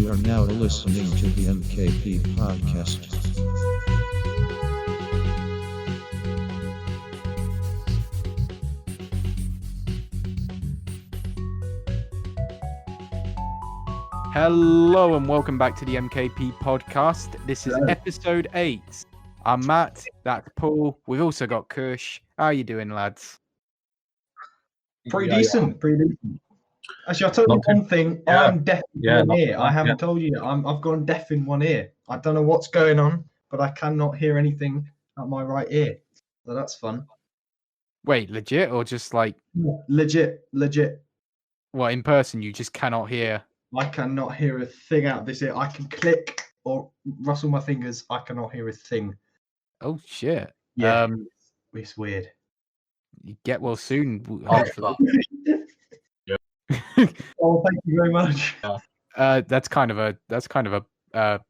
You are now listening to the M.K.P Podcast. Hello and welcome back to the M.K.P Podcast. This is episode 8. I'm Matt, that's Paul. We've also got Kush. How are you doing, lads? Pretty decent. Actually, I'll tell you one thing. Yeah. I'm deaf in one ear. I haven't told you. I've gone deaf in one ear. I don't know what's going on, but I cannot hear anything at my right ear. So that's fun. Wait, legit or just like... Legit. Well, in person, you just cannot hear... I cannot hear a thing out of this ear. I can click or rustle my fingers. I cannot hear a thing. Oh, shit. Yeah, it's weird. You get well soon, hopefully. Oh, thank you very much. That's kind of a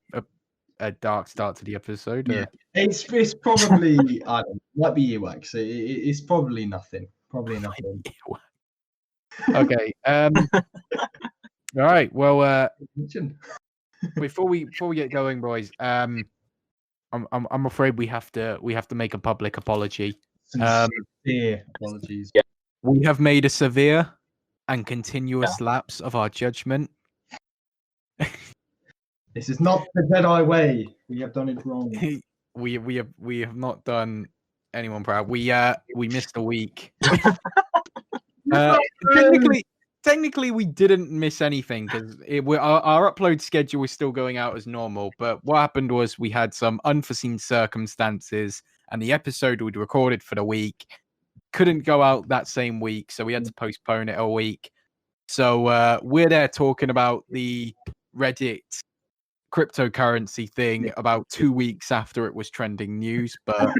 dark start to the episode. Yeah. It's probably I don't know, might be earwax. It's probably nothing. Okay. All right. Well, before we get going, boys, I'm afraid we have to make a public apology. Sincere apologies. We have made a severe and continuous lapse of our judgment. This is not the Jedi way. We have done it wrong. We have not done anyone proud. We missed a week. Technically, we didn't miss anything because our upload schedule was still going out as normal. But what happened was we had some unforeseen circumstances, and the episode we'd recorded for the week couldn't go out that same week, so we had to postpone it a week. So we're there talking about the Reddit cryptocurrency thing about 2 weeks after it was trending news, but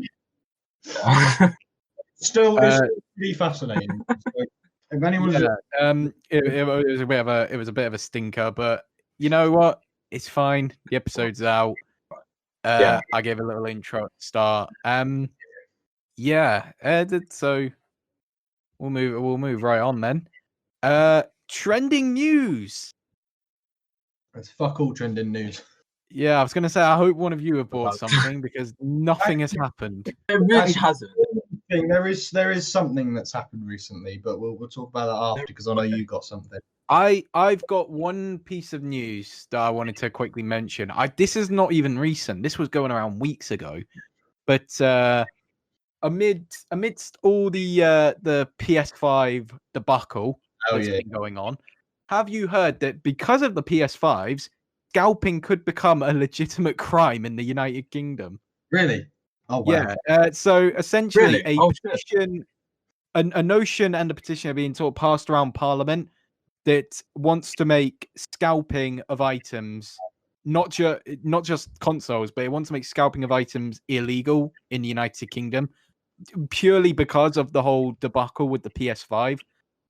still, it's pretty fascinating. If anyone, it was a bit of a stinker, but you know what? It's fine. The episode's out. I gave a little intro at the start. So we'll move right on then. Trending news. It's fuck all trending news. Yeah, I was gonna say I hope one of you have bought something because nothing has happened. It really hasn't. There is something that's happened recently, but we'll talk about that after because I know you got something. I've got one piece of news that I wanted to quickly mention. This is not even recent. This was going around weeks ago, but amidst all the PS5 debacle that's been going on, have you heard that because of the PS5s, scalping could become a legitimate crime in the United Kingdom? Really? Oh wow. Yeah. So essentially, Really? a notion and a petition are being passed around Parliament that wants to make scalping of items, not just consoles, but it wants to make scalping of items illegal in the United Kingdom, purely because of the whole debacle with the PS5.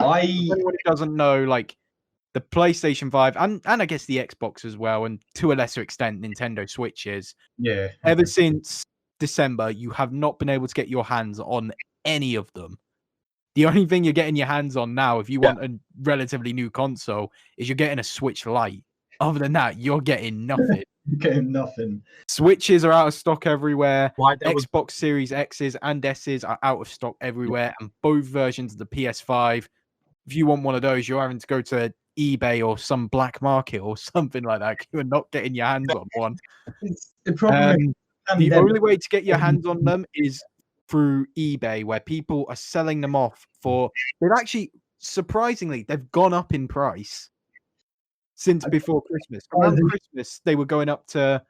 Anyone who doesn't know, like the PlayStation 5 and I guess the Xbox as well, and to a lesser extent Nintendo Switches. Yeah. Ever since December, you have not been able to get your hands on any of them. The only thing you're getting your hands on now, if you want a relatively new console, is you're getting a Switch Lite. Other than that, you're getting nothing. You're getting nothing. Switches are out of stock everywhere. Xbox Series X's and S's are out of stock everywhere, and both versions of the PS5. If you want one of those, you're having to go to eBay or some black market or something like that. You're not getting your hands on one. The only way to get your hands on them is through eBay, where people are selling them off for. They've actually, surprisingly, they've gone up in price since before Christmas. Around Christmas, they were going up to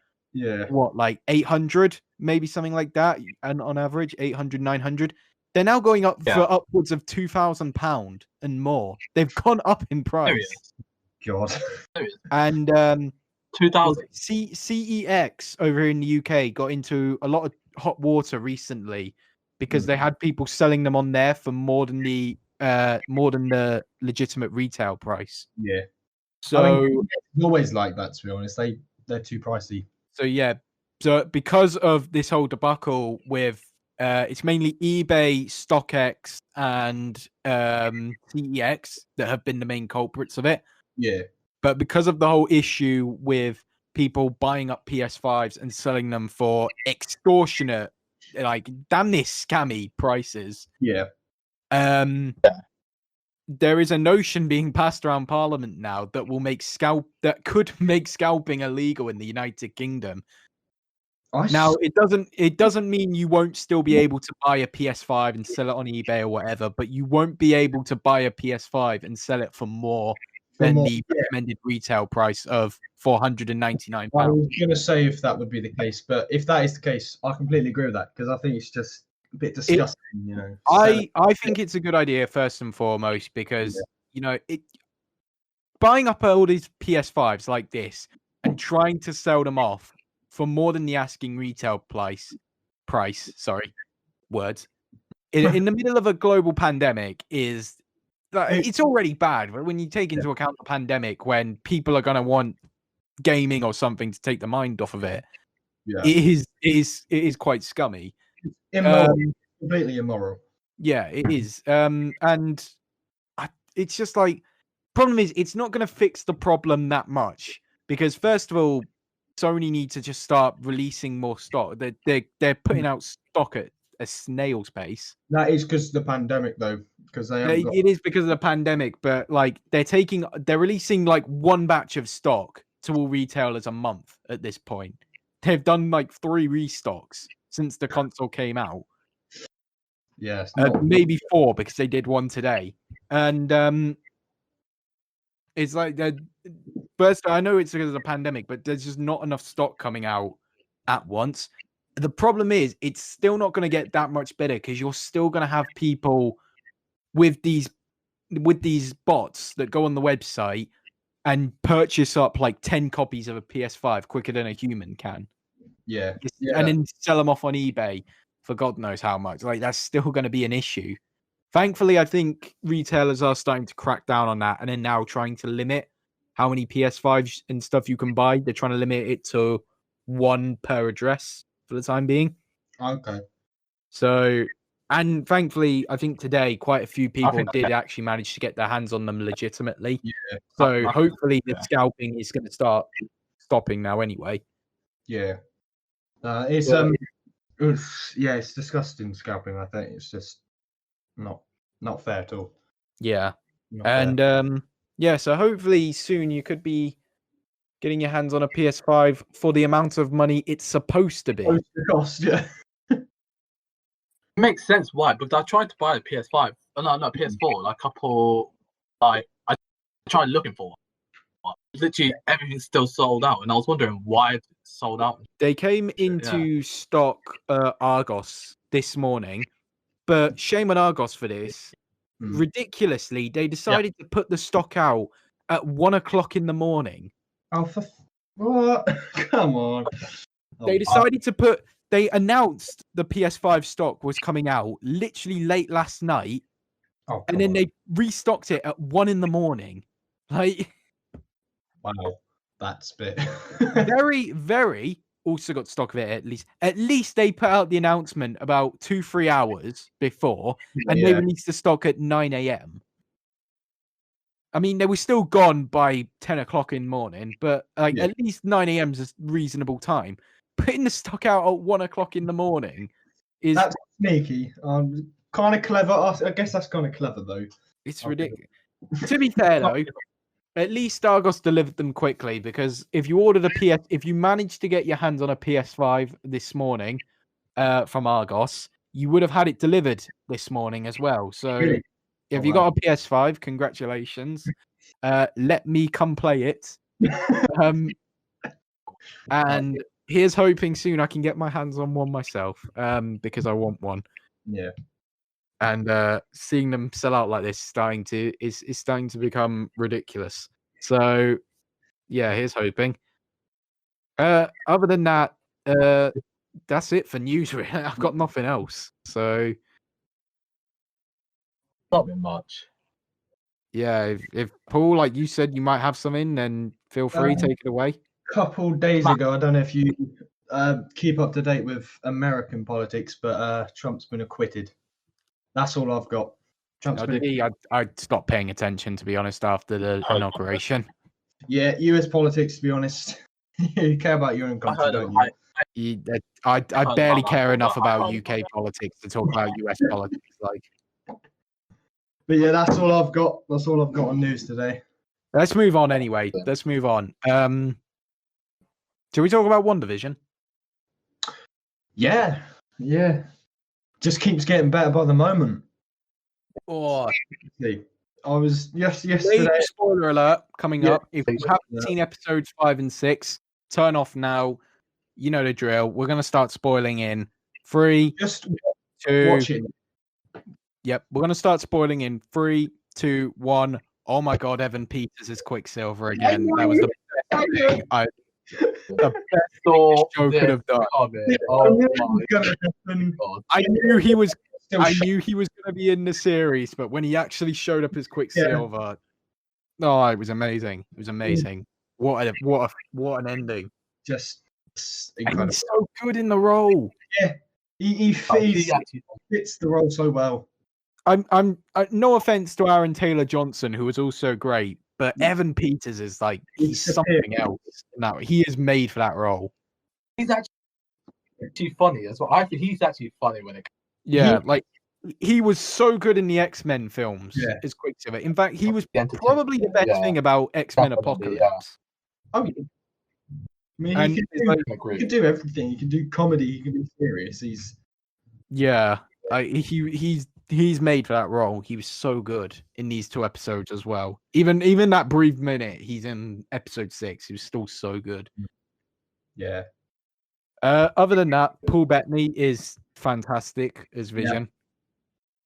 like 800, maybe something like that, and on average 800, 900. They're now going up for upwards of £2,000 and more. They've gone up in price. God. And 2000 CEX over here in the UK got into a lot of hot water recently because they had people selling them on there for more than the legitimate retail price. Yeah. So it's always like that, to be honest. They're too pricey. So because of this whole debacle with it's mainly eBay, StockX, and CEX that have been the main culprits of it. Yeah. But because of the whole issue with people buying up PS5s and selling them for extortionate, like damn near scammy prices, Yeah. there is a notion being passed around Parliament now that will make could make scalping illegal in the United Kingdom. Now, it doesn't mean you won't still be able to buy a PS5 and sell it on eBay or whatever, but you won't be able to buy a PS5 and sell it for more than the recommended retail price of £499. I was going to say if that would be the case, but if that is the case, I completely agree with that because I think it's just a bit disgusting, you know. I think it's a good idea first and foremost because buying up all these PS5s like this and trying to sell them off for more than the asking retail price, in the middle of a global pandemic is it's already bad. But when you take into account the pandemic, when people are going to want gaming or something to take the mind off of it, it is quite scummy. Immoral, completely immoral. Yeah, it is. It's just like, problem is, it's not going to fix the problem that much because first of all, Sony need to just start releasing more stock. They're putting out stock at a snail's pace. That is because of the pandemic, though. Because it is because of the pandemic, but like they're releasing like one batch of stock to all retailers a month at this point. They've done like 3 restocks since the console came out. Yes, maybe 4 because they did one today, and it's like first. I know it's because of the pandemic, but there's just not enough stock coming out at once. The problem is, it's still not going to get that much better because you're still going to have people with these bots that go on the website and purchase up like 10 copies of a PS5 quicker than a human can. Yeah. And then sell them off on eBay for God knows how much. Like that's still going to be an issue. Thankfully, I think retailers are starting to crack down on that and are now trying to limit how many PS5s and stuff you can buy. They're trying to limit it to 1 per address for the time being. Okay. So, and thankfully, I think today quite a few people did actually manage to get their hands on them legitimately. Yeah. So hopefully the scalping is going to start stopping now anyway. Yeah. It's it's disgusting scalping. I think it's just not fair at all. Yeah. So hopefully soon you could be getting your hands on a PS5 for the amount of money it's supposed to be. Cost, yeah. It makes sense why, because I tried to buy a PS5. Oh, no, PS4. Like a couple, I tried looking for one. Literally everything's still sold out, and I was wondering why it's sold out. They came into stock Argos this morning, but shame on Argos for this. Ridiculously, they decided to put the stock out at 1 o'clock in the morning. Oh, what? Come on. They announced the PS5 stock was coming out literally late last night, and then they restocked it at 1 in the morning. Like, wow, that's a bit. very, very. Also got stock of it at least. At least they put out the announcement about 2-3 hours before, and they released the stock at 9 a.m. I mean, they were still gone by 10 o'clock in the morning, but at least 9 a.m. is a reasonable time. Putting the stock out at 1 o'clock in the morning is... That's sneaky. Kind of clever. I guess that's kind of clever, though. It's ridiculous. To be fair, though, at least Argos delivered them quickly, because if you managed to get your hands on a PS5 this morning from Argos, you would have had it delivered this morning as well. So... Really? If you got a PS5, congratulations. Let me come play it. And here's hoping soon I can get my hands on one myself, because I want one. Yeah. And seeing them sell out like this is starting to become ridiculous. So yeah, here's hoping. Other than that, that's it for news. Really. I've got nothing else. So. Not been much. Yeah, if Paul, like you said, you might have something, then feel free, take it away. A couple days ago, I don't know if you keep up to date with American politics, but Trump's been acquitted. That's all I've got. I stopped paying attention, to be honest, after the inauguration. Yeah, US politics, to be honest. You care about your own I country, heard don't of you? I barely about care that. enough about UK politics to talk about US politics. Like, But yeah, that's all I've got. That's all I've got on news today. let's move on anyway. Let's move on. Shall we talk about WandaVision? Yeah. Just keeps getting better by the moment. Oh, See, I was yesterday. major spoiler alert coming Yeah. up. If you haven't seen episodes 5 and 6, turn off now. You know the drill. We're gonna start spoiling in 3, Just 2. watch it. Yep, we're gonna start spoiling in 3, 2, 1. Oh my God, Evan Peters is Quicksilver again. That was the best thing the best So show could have done. of it. I Oh knew it my was gonna happen. God. I knew he was. Still I shocked. knew he was gonna be in the series, but when he actually showed up as Quicksilver, oh, it was amazing. It was amazing. What an ending. Just And incredible. he's so good in the role. He He actually- fits the role so well. I'm no offense to Aaron Taylor Johnson, who was also great, but Evan Peters is like he's He's something else. Now he is made for that role. He's actually funny as well. I think he's actually funny when it Yeah, like he was so good in the X-Men films Yeah. as Quicksilver. In fact, he was comes to probably the best thing about X-Men Definitely, Apocalypse. Oh, yeah. I mean, And he it's like, can do everything. He can do comedy. He can be serious. yeah, he's made for that role. He was so good in these 2 episodes as well. Even that brief minute he's in episode 6, he was still so good. Yeah. Other than that, Paul Bettany is fantastic as Vision.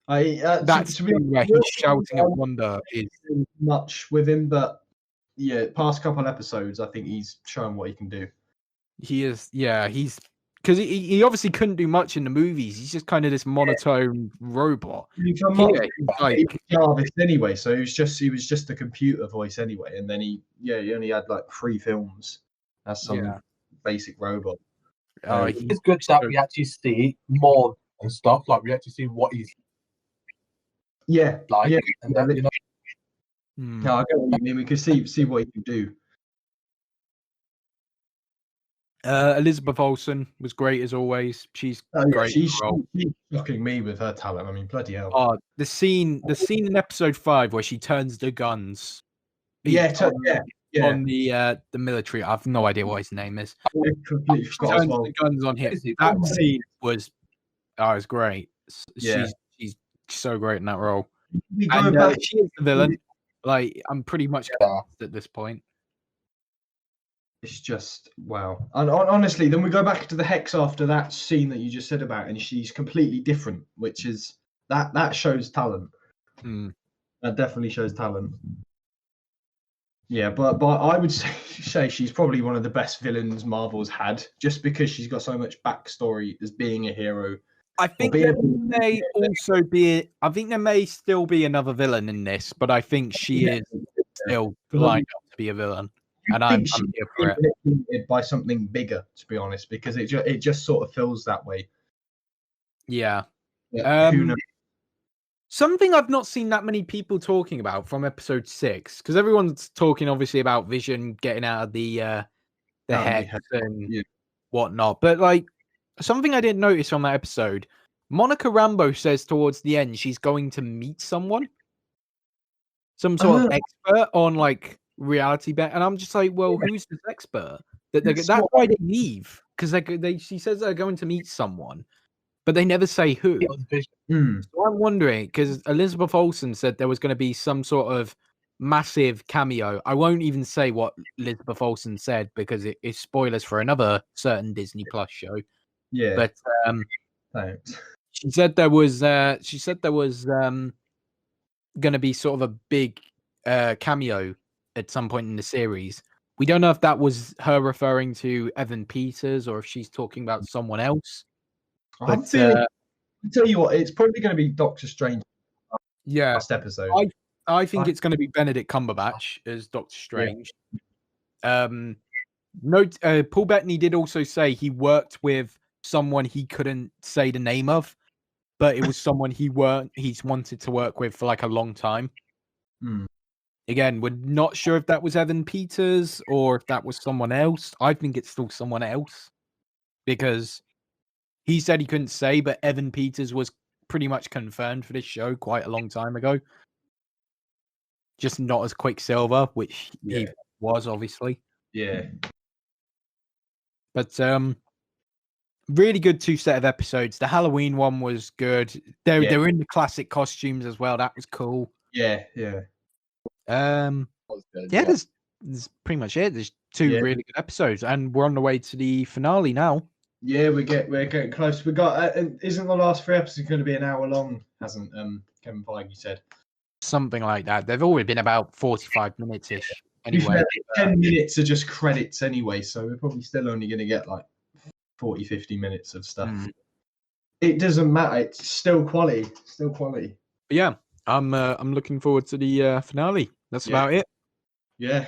That's That's where he's shouting at Wanda is much with him, but yeah, past couple episodes, I think he's shown what he can do. he's because he obviously couldn't do much in the movies. He's just kind of this monotone robot. He's Here, he's like, Jarvis anyway, so he was just a computer voice anyway, and then he only had like 3 films as some Yeah. basic robot. It's good that we actually see more and stuff. Like we actually see what he's Yeah, like, yeah, and then, you know, hmm. I get what you mean. We can see what he can do. Elizabeth Olsen was great as always. She's great. She's in the role. shocking me with her talent. I mean, bloody hell. Oh, the scene in episode 5 where she turns the guns. Yeah, On the military. I have no idea what his name is. I completely forgot as Turns well. the guns on him. Is he? That scene was great. Yeah. She's so great in that role. We And go back. she is the villain. Like I'm pretty much convinced at this point. It's just wow. And honestly, then we go back to the Hex after that scene that you just said about, and she's completely different, which is that shows talent. Hmm. That definitely shows talent. Yeah, but I would say she's probably one of the best villains Marvel's had, just because she's got so much backstory as being a hero. I think be there able- may also be. I think there may still be another villain in this, but I think she is still lined up to be a villain, and I'm here for it. Limited by something bigger, to be honest, because it just sort of feels that way. Yeah. Who knows? Something I've not seen that many people talking about from episode 6, because everyone's talking obviously about Vision getting out of the hex and whatnot, but like something I didn't notice on that episode, Monica Rambeau says towards the end she's going to meet someone, some sort of expert on like reality bet, and I'm just like, well, who's this expert? That's why they leave, because she says they're going to meet someone, but they never say who. it was Vision. So I'm wondering, because Elizabeth Olsen said there was going to be some sort of massive cameo. I won't even say what Elizabeth Olsen said because it is spoilers for another certain Disney Plus show. Yeah, But thanks. she said there was going to be sort of a big cameo at some point in the series. We don't know if that was her referring to Evan Peters or if she's talking about someone else. I'm But, feeling. I'll tell you what, it's probably going to be Doctor Strange yeah, last episode. I think it's going to be Benedict Cumberbatch as Doctor Strange. Paul Bettany did also say he worked with someone he couldn't say the name of, but it was someone he's wanted to work with for like a long time. Again, we're not sure if that was Evan Peters or if that was someone else. I think it's still someone else because he said he couldn't say, but Evan Peters was pretty much confirmed for this show quite a long time ago. Just not as Quicksilver, which he was, obviously. Yeah. But really good 2 set of episodes. The Halloween one was good. They were in the classic costumes as well. That was cool. Yeah. There's pretty much it. There's 2 really good episodes, and we're on the way to the finale now. Yeah, we're getting close. We got. Isn't the last 3 episodes going to be an hour long? Hasn't Kevin Feige said? Something like that. They've always been about 45 minutes ish. Anyway, 10 minutes are just credits anyway, so we're probably still only going to get like 40, 50 minutes of stuff. It doesn't matter. It's still quality. But yeah, I'm looking forward to the finale. That's about it. Yeah.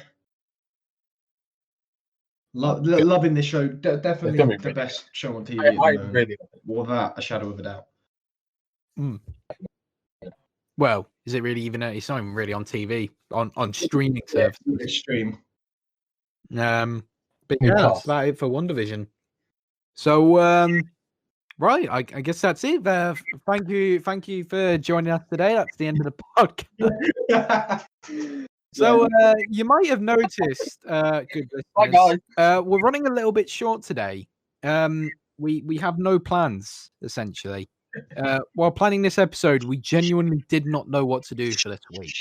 Loving this show. Definitely the best show on TV. Without a shadow of a doubt. Well, is it really even? It's not even really on TV, on streaming services. Stream. But yeah, that's about it for WandaVision. So, right, I guess that's it. Thank you for joining us today. That's the end of the podcast. So you might have noticed, good listeners, Hi guys. we're running a little bit short today. We have no plans essentially. While planning this episode, we genuinely did not know what to do for this week.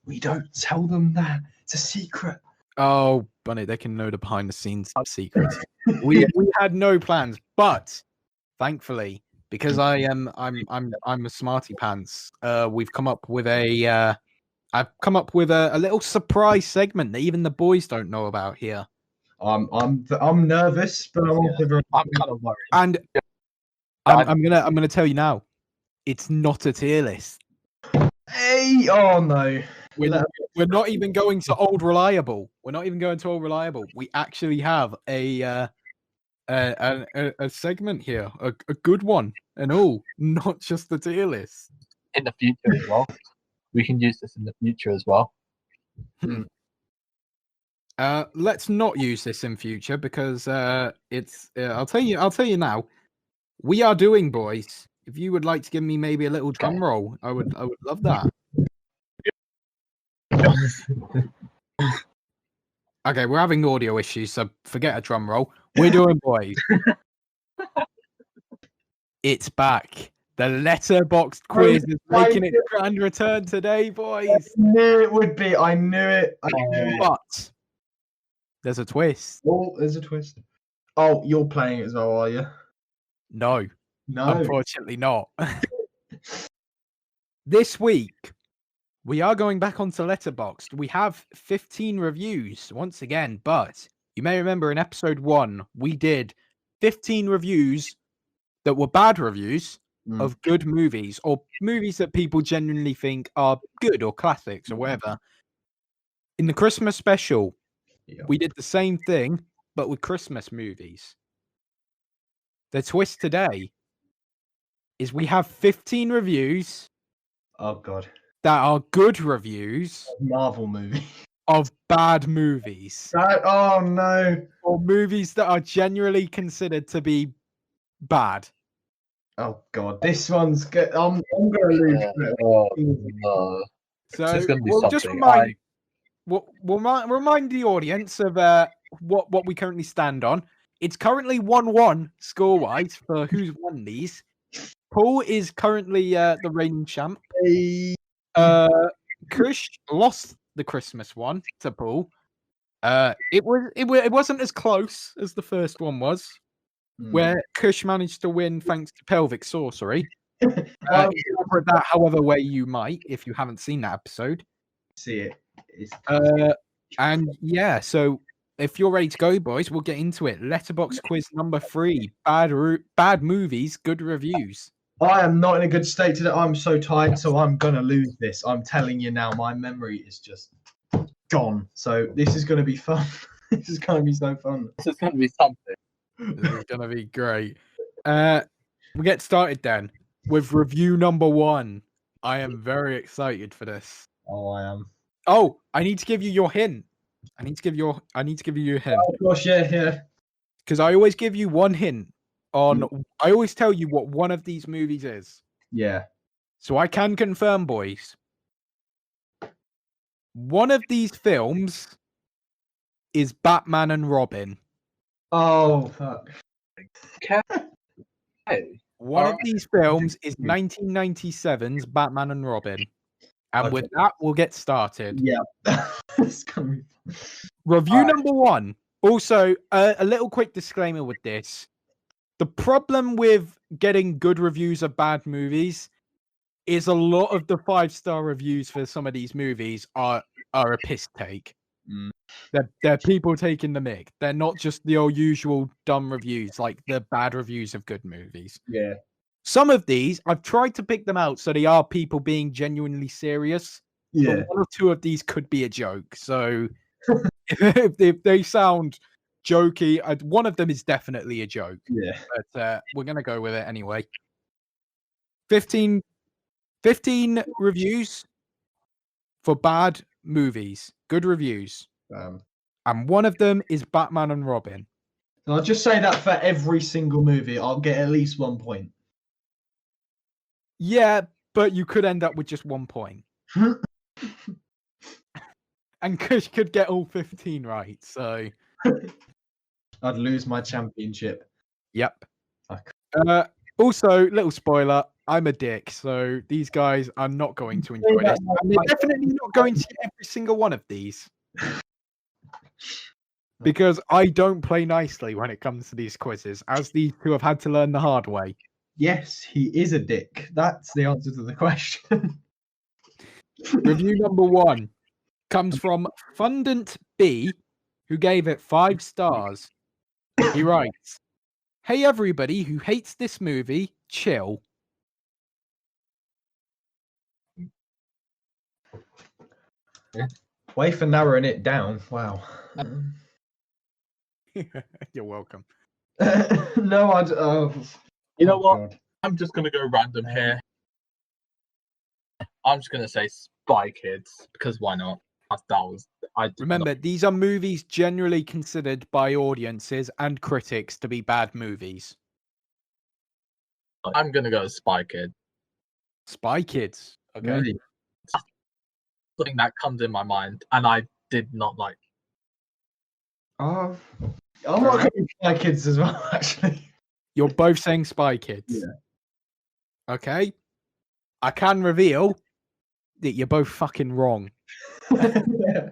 We don't tell them that. It's a secret. Oh, Bunny, they can know the behind the scenes secrets. we had no plans, but thankfully, because I'm a smarty pants, we've come up with I've come up with a little surprise segment that even the boys don't know about here. I'm nervous, but I'm kind of worried. And I'm gonna tell you now, it's not a tier list. Hey, oh no. We're not even going to Old Reliable. We actually have a segment here, a good one and all, not just the tier list. In the future as well. We can use this in the future as well. Let's not use this in future because it's. I'll tell you now. We are doing, boys. If you would like to give me maybe a little drum roll, I would love that. Okay, we're having audio issues, so forget a drum roll. We're doing, boys. It's back. The Letterboxd quiz is making its grand return today, boys. I knew it would be. I knew it. But there's a twist. Oh, there's a twist. Oh, you're playing it as well, are you? No, No. unfortunately not. This week, we are going back onto Letterboxd. We have 15 reviews once again, but you may remember in episode 1, we did 15 reviews that were bad reviews of good movies or movies that people genuinely think are good or classics or whatever. In the Christmas special, we did the same thing, but with Christmas movies. The twist today is we have 15 reviews. Oh, God. That are good reviews. Marvel movie. Of bad movies. Oh, no. Or movies that are generally considered to be bad. Oh, God. This one's good. I'm going to lose. So It's gonna be we'll just something. remind the audience of what we currently stand on. It's currently 1-1 score-wise for who's won these. Paul is currently the reigning champ. Kush lost the Christmas one to Paul. It wasn't as close as the first one was, where Kush managed to win thanks to pelvic sorcery. Interpret that however way you might, if you haven't seen that episode. See it. And yeah, so if you're ready to go, boys, we'll get into it. Letterboxd quiz number 3: bad movies, good reviews. I am not in a good state today. I'm so tired, so I'm gonna lose this. I'm telling you now, my memory is just gone. So this is gonna be fun. This is gonna be so fun. This is gonna be something. This is gonna be great. We get started then with review number 1. I am very excited for this. Oh, I am. Oh, I need to give you your hint. I need to give you your hint. Of course, yeah. Because I always give you one hint on. I always tell you what one of these movies is. Yeah. So I can confirm, boys. One of these films is Batman and Robin. Oh, fuck. Hey, One of Alright. these films is 1997's Batman and Robin. And with that, we'll get started. Yeah. It's coming. Review Alright. number one. Also, a little quick disclaimer with this. The problem with getting good reviews of bad movies is a lot of the 5-star reviews for some of these movies are a piss take. Mm. They're people taking the mick. They're not just the old usual dumb reviews, like the bad reviews of good movies. Yeah. Some of these, I've tried to pick them out so they are people being genuinely serious. Yeah. But one or two of these could be a joke. So if they sound jokey, one of them is definitely a joke. Yeah. But we're going to go with it anyway. 15 reviews for bad movies. Good reviews. And one of them is Batman and Robin. I'll just say that for every single movie, I'll get at least 1 point. Yeah, but you could end up with just 1 point. And Kush could get all 15 right, so... I'd lose my championship. Yep. Okay. Also, little spoiler, I'm a dick, so these guys are not going to enjoy this. And they're definitely not going to get every single one of these. Because I don't play nicely when it comes to these quizzes, as these two have had to learn the hard way. Yes, he is a dick. That's the answer to the question. Review number one comes from Fundant B, who gave it 5 stars. He writes, "Hey everybody who hates this movie, chill." Way for narrowing it down. Wow. You're welcome. No, I'd. You know what? God. I'm just gonna go random here. I'm just gonna say Spy Kids because why not? Remember, these are movies generally considered by audiences and critics to be bad movies. I'm gonna go Spy Kid. Spy Kids. Okay. Really? Something that comes in my mind, and I did not like. Oh, I'm not going to Spy Kids as well, actually. You're both saying Spy Kids. Yeah. Okay. I can reveal that you're both fucking wrong. Yeah.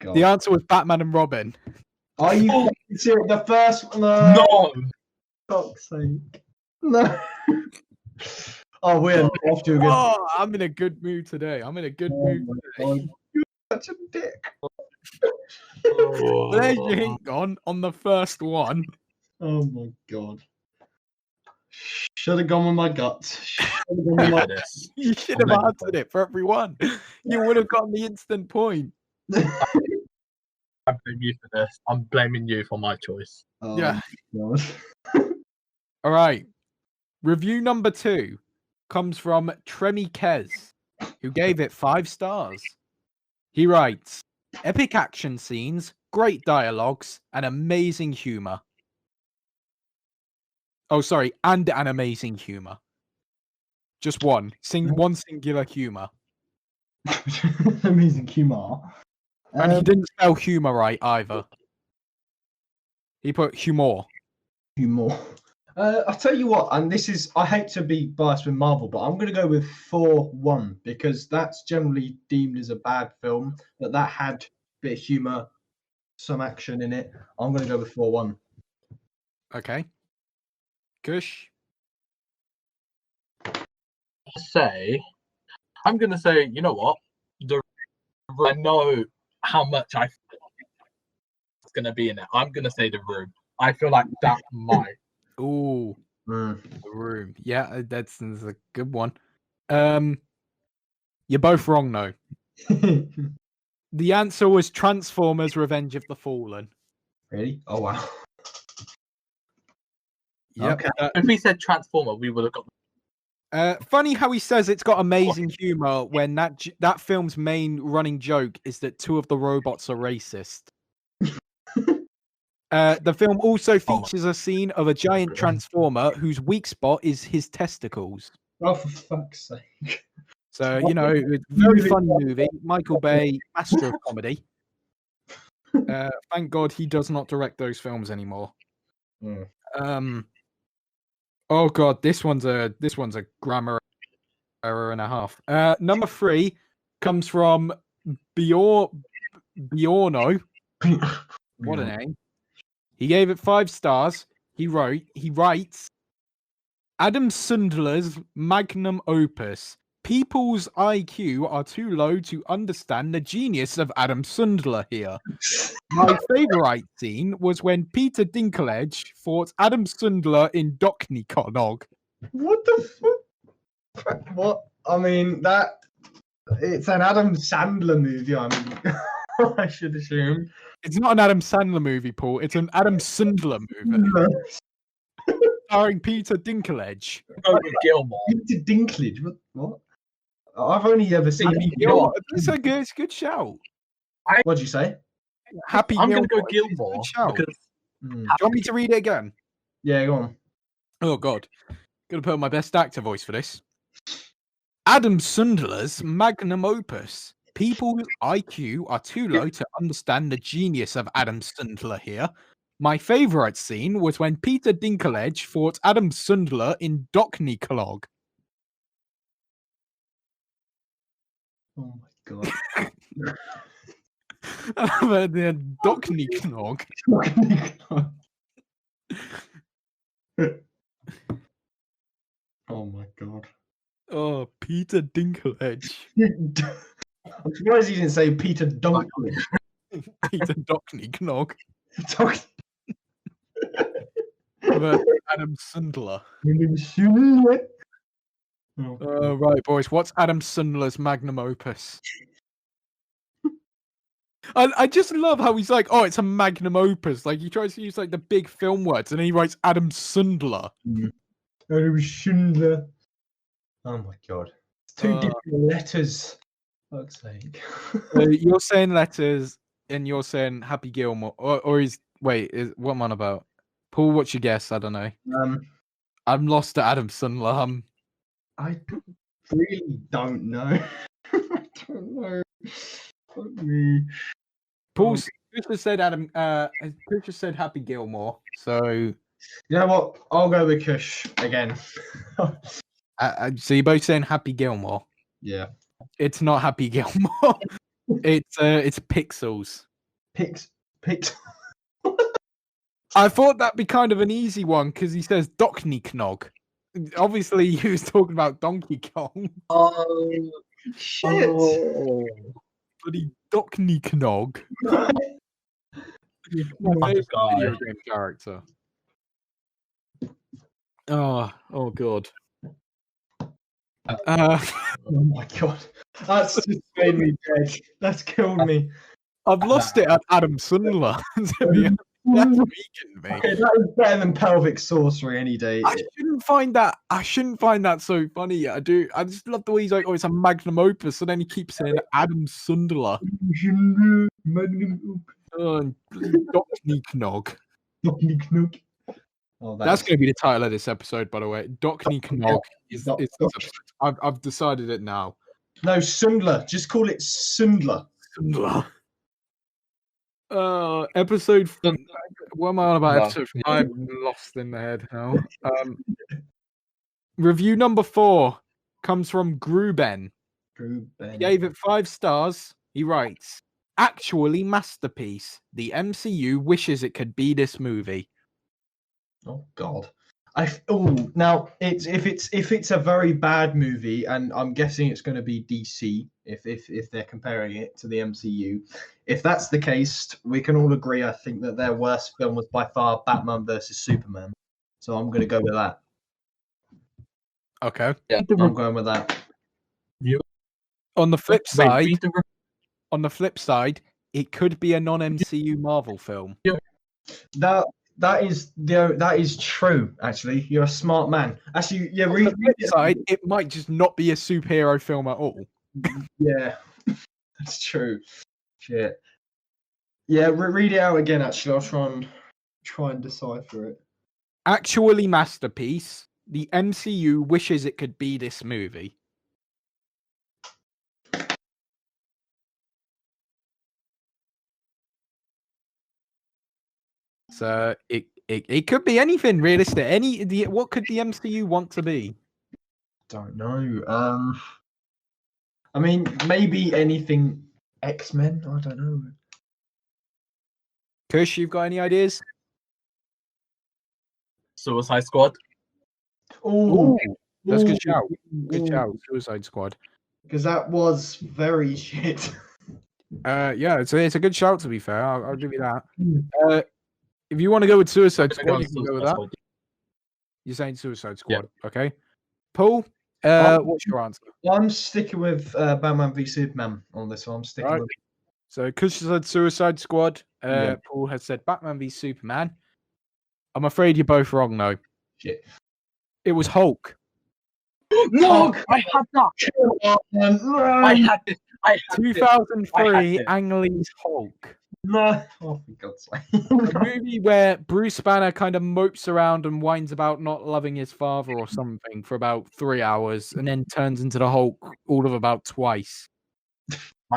God. The answer was Batman and Robin. Are you fucking serious? The first one? No. Fuck's sake. No. Oh, we're off to a good. Oh, I'm in a good mood today. I'm in a good mood today. You're such a dick. Well, there's your hint gone on the first one. Oh my god. Should have gone with my guts. Should've gone with my- You should have answered it for everyone. You would have gotten the instant point. I blame you for this. I'm blaming you for my choice. Oh Yeah. my God. All right. Review number 2 comes from Tremi Kez, who gave it 5 stars. He writes, "Epic action scenes, great dialogues, and amazing humor." Oh, sorry, and an amazing humor. Just one. One singular humor. Amazing humor. And he didn't spell humor right either. He put humor. Humor. I'll tell you what, and this is, I hate to be biased with Marvel, but I'm going to go with 4-1 because that's generally deemed as a bad film, but that had a bit of humour, some action in it. I'm going to go with 4-1. Okay. Kush? I'm gonna say, you know what? I know how much it's gonna be in it. I'm gonna say The Room. I feel like that might. Ooh. Mm. The Room. Yeah, that's a good one. You're both wrong, though. The answer was Transformers Revenge of the Fallen. Really? Oh, wow. Yep. Okay. If we said Transformer, we would have got. Funny how he says it's got amazing humor when that film's main running joke is that 2 of the robots are racist. The film also features a scene of a giant transformer whose weak spot is his testicles. Oh, for fuck's sake. So, it's a very funny movie. Michael Bay, master of comedy. Thank God he does not direct those films anymore. Oh God, this one's a grammar error and a half. Number 3 comes from Biorno. What a name. He gave it 5 stars. He writes, Adam Sndlur's magnum opus. People's IQ are too low to understand the genius of Adam Sndlur here. My favourite scene was when Peter Dinklage fought Adam Sndlur in Dokniknog. What the fuck? What? I mean, it's an Adam Sandler movie, I mean, I should assume. It's not an Adam Sandler movie, Paul. It's an Adam Sndlur movie. Starring Peter Dinklage. Gilmore. Peter Dinklage? What? I've only ever seen Gilmore. It's a good shout. What'd you say? Happy I'm going to go Gilmore. Gilmore. Because Do you want me to read it again? Yeah, go on. Oh, God. Gonna put on my best actor voice for this. Adam Sndler's magnum opus. People's IQ are too low to understand the genius of Adam Sndlur here. My favourite scene was when Peter Dinklage fought Adam Sndlur in Dokniknog. Oh my God. The Dokniknog. Oh my God. Oh, Peter Dinklage. I'm surprised he didn't say Peter Dinklage. Peter Dokniknog. Dog- Adam Sndlur. Oh. Right, boys. What's Adam Sndler's magnum opus? I just love how he's like, oh, it's a magnum opus. Like, he tries to use like the big film words, and then he writes Adam Sndler. Adam Sndler. Oh my God. It's 2 different letters. Fuck's sake. You're saying letters, and you're saying Happy Gilmore, or what am I on about? Paul, what's your guess? I don't know. I'm lost at Adam Sndler. I really don't know. I don't know. Fuck me. Paul's said Kush said Happy Gilmore. So You know what? I'll go with Kush again. so you're both saying Happy Gilmore. Yeah. It's not Happy Gilmore. It's Pixels. Pix. I thought that'd be kind of an easy one because he says Dokniknog. Obviously, he was talking about Donkey Kong. Oh shit! Bloody Dokniknog. My favorite video game character. Oh God. Oh my God, that's just made me dead. That's killed me. I've lost it at Adam Sndler. That's weakened me. Okay, that is better than pelvic sorcery any day. I shouldn't find that so funny. I do. I just love the way he's like, oh, it's a magnum opus, and then he keeps saying Adam Sndler. Magnum opus. Oh, Dokniknog. Dokniknog. Oh, That's going to be the title of this episode, by the way. Dokniknog is this episode. I've decided it now. No, Sndlur. Just call it Sndlur. Sndlur. Episode. What am I on about? Episode 5. I'm lost in the head now. Review number 4 comes from Gruben. He gave it 5 stars. He writes, "Actually masterpiece. The MCU wishes it could be this movie." Oh God. Now if it's a very bad movie, and I'm guessing it's going to be DC if they're comparing it to the MCU. If that's the case, we can all agree. I think that their worst film was by far Batman versus Superman. So I'm going to go with that. Okay. Yeah, I'm going with that. On the flip side, it could be a non-MCU Marvel film. That that is true. Actually, you're a smart man. Actually, yeah. On the flip side, it might just not be a superhero film at all. Yeah, that's true. Shit. Yeah, read it out again. Actually, I'll try and decipher it. Actually, masterpiece. The MCU wishes it could be this movie. So it could be anything realistic. What could the MCU want to be? Don't know. I mean, maybe anything X-Men. I don't know. Kush, you've got any ideas? Suicide Squad. Oh, That's a good shout. Good shout. Suicide Squad. Because that was very shit. Yeah, it's a good shout. To be fair, I'll give you that. If you want to go with Suicide Squad, you can go with that. You're saying Suicide Squad, okay? Paul, what's your answer? I'm sticking with Batman v Superman on this one. I'm sticking Right. with. So Kush said Suicide Squad. Yeah. Paul has said Batman v Superman. I'm afraid you're both wrong, though. Shit. It was Hulk. No, I had that. I had this. 2003 Ang Lee's Hulk. No. Oh, for God's sake. A movie where Bruce Banner kind of mopes around and whines about not loving his father or something for about 3 hours and then turns into the Hulk all of about twice.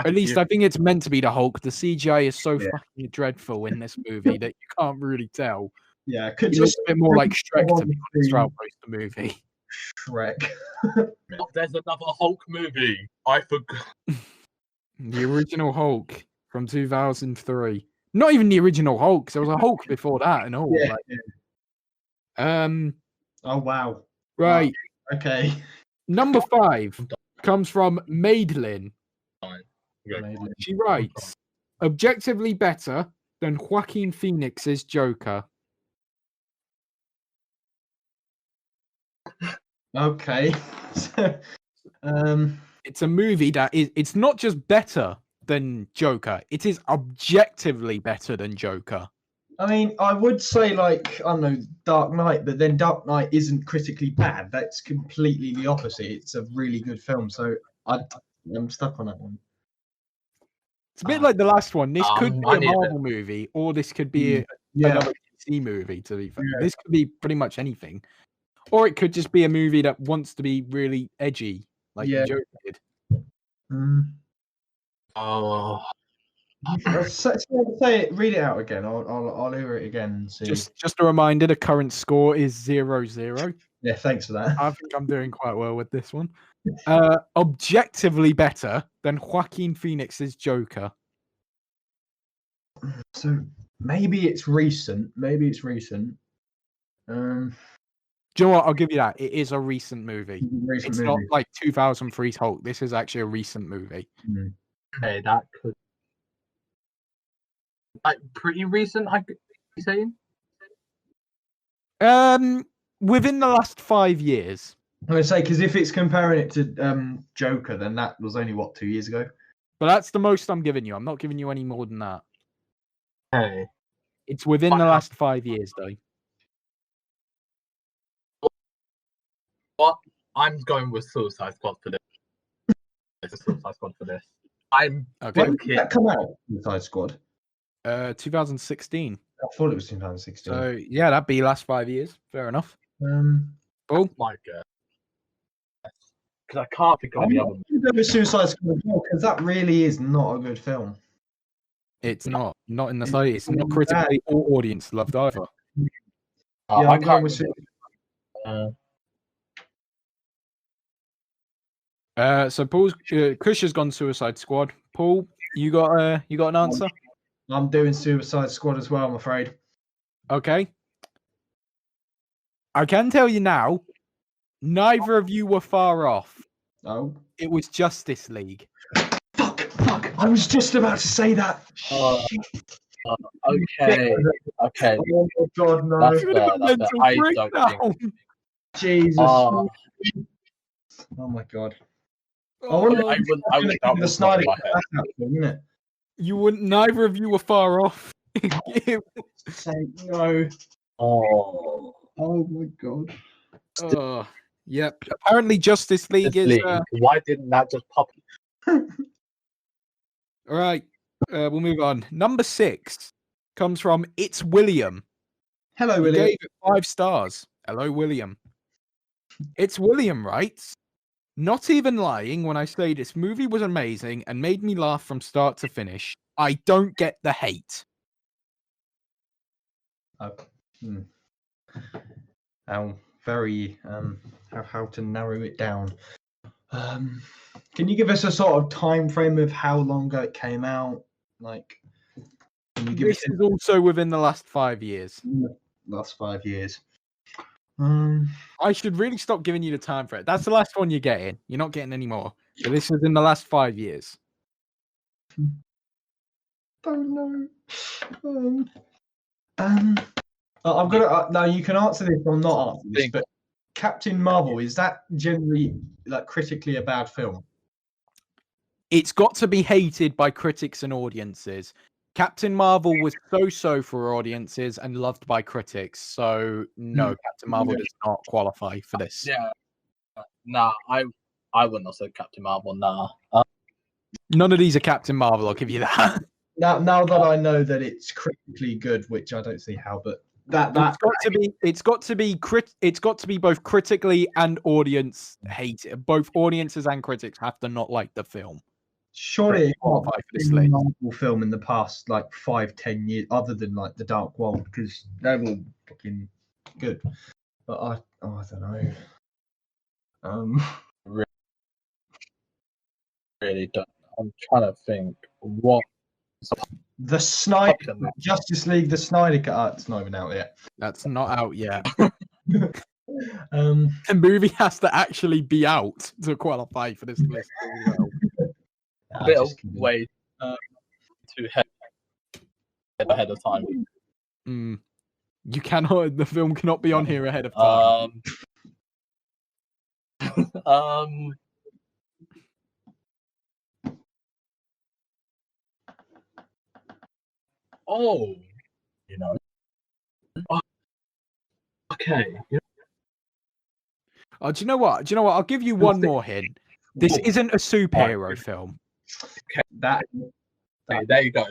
At least I think it's meant to be the Hulk. The CGI is so fucking dreadful in this movie that you can't really tell. Yeah, could It's just a bit more like Shrek to be honest, throughout most of the movie. Shrek. There's another Hulk movie. I forgot. The original Hulk from 2003. Not even the original Hulk. There was a Hulk before that and all. Yeah. Like, Oh wow. right. Okay. Number 5 comes from Madeline. She writes, objectively better than Joaquin Phoenix's Joker. Okay. So, It's a movie that it's not just better than Joker, it is objectively better than Joker. I mean, I would say like, I don't know, Dark Knight, but then Dark Knight isn't critically bad. That's completely the opposite. It's a really good film. So I'm stuck on that one. It's a bit like the last one. This could be I a need Marvel movie, or this could be another DC movie, to be fair. Yeah. This could be pretty much anything. Or it could just be a movie that wants to be really edgy, like Yeah. Joker did. Oh, Say it. Read it out again. I'll hear it again and see. Just a reminder, the current score is 0-0. Yeah, thanks for that. I think I'm doing quite well with this one. Objectively better than Joaquin Phoenix's Joker. So maybe it's recent. Do you know what? I'll give you that. It is a recent movie. Recent It's movie. not like 2003's Hulk. This is actually a recent movie. okay, that could like pretty recent. I could be saying. Within the last 5 years. I'm gonna say because if it's comparing it to Joker, then that was only 2 years ago. But that's the most I'm giving you. I'm not giving you any more than that. Okay. It's within the last 5 years, though. What? I'm going with Suicide Squad for this. It's a Suicide Squad for this. I'm Okay. When did that come out? Suicide Squad. 2016. I thought it was 2016. So yeah, that'd be last 5 years. Fair enough. Cool. my god. Because I can't think of I'm the not other. going to go with Suicide Squad because that really is not a good film. It's not in the slightest. It's not critically or audience loved either. Yeah, I I'm going can't. with So Paul's Kush has gone Suicide Squad. Paul, you got an answer? I'm doing Suicide Squad as well, I'm afraid. Okay. I can tell you now, neither of you were far off. Oh. It was Justice League. Fuck. I was just about to say that. Okay. Okay. Oh my god, no. That's fair. That's fair. I don't think. Jesus. Oh. Oh my god. I wouldn't. That The was Snyder not in my head. Cut, isn't it? You wouldn't. Neither of you were far off. Say no. Oh, Oh my god. Oh, yep. Apparently, Justice League is. Why didn't that just pop? All right, we'll move on. Number 6 comes from It's William. Hello, He William. gave it 5 stars. Hello, William. It's William writes, not even lying when I say this movie was amazing and made me laugh from start to finish. I don't get the hate. How very how to narrow it down. Can you give us a sort of time frame of how long ago it came out? Like, can you give This is also within the last 5 years. last 5 years? I should really stop giving you the time for it. That's the last one you're getting. You're not getting any more. But this is in the last 5 years. Don't know. I'm gonna now. You can answer this or not answer this, but Captain Marvel, is that generally like critically a bad film? It's got to be hated by critics and audiences. Captain Marvel was so for audiences and loved by critics. So no, Captain Marvel does not qualify for this. Yeah. Nah, I wouldn't have said Captain Marvel. Nah. None of these are Captain Marvel. I'll give you that. Now that I know that it's critically good, which I don't see how, but it's got to be both critically and audience hated. Both audiences and critics have to not like the film. Surely qualify for this a list. Marvel film in the past like 5-10 years, other than like The Dark World, because they're all fucking good. But I don't know. Really don't. I'm trying to think what. The Snyder Justice League, the Snyder Cut. It's not even out yet. That's not out yet. The movie has to actually be out to qualify for this list as well. A bit of way too ahead of time. You cannot. The film cannot be on here ahead of time. Oh, you know. Okay. Oh, do you know what? I'll give you one more hint. This isn't a superhero film. Okay, there you go.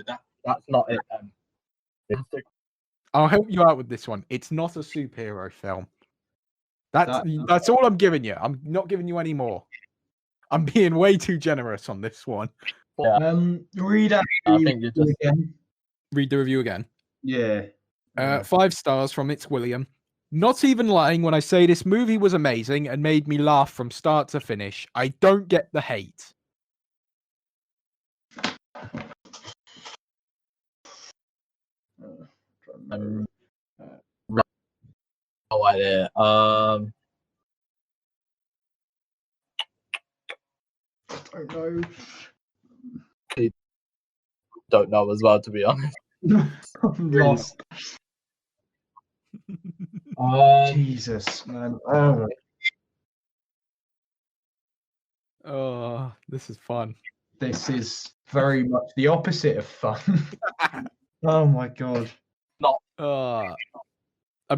That's not it. I'll help you out with this one. It's not a superhero film. That's all I'm giving you. I'm not giving you any more. I'm being way too generous on this one. Yeah. Read out. I think you just again. Read the review again. Yeah. 5 stars from It's William. Not even lying when I say this movie was amazing and made me laugh from start to finish. I don't get the hate. no idea. Don't know. Don't know as well, to be honest. I'm lost. Jesus, man. Oh, this is fun. This is very much the opposite of fun. Oh my god. I'm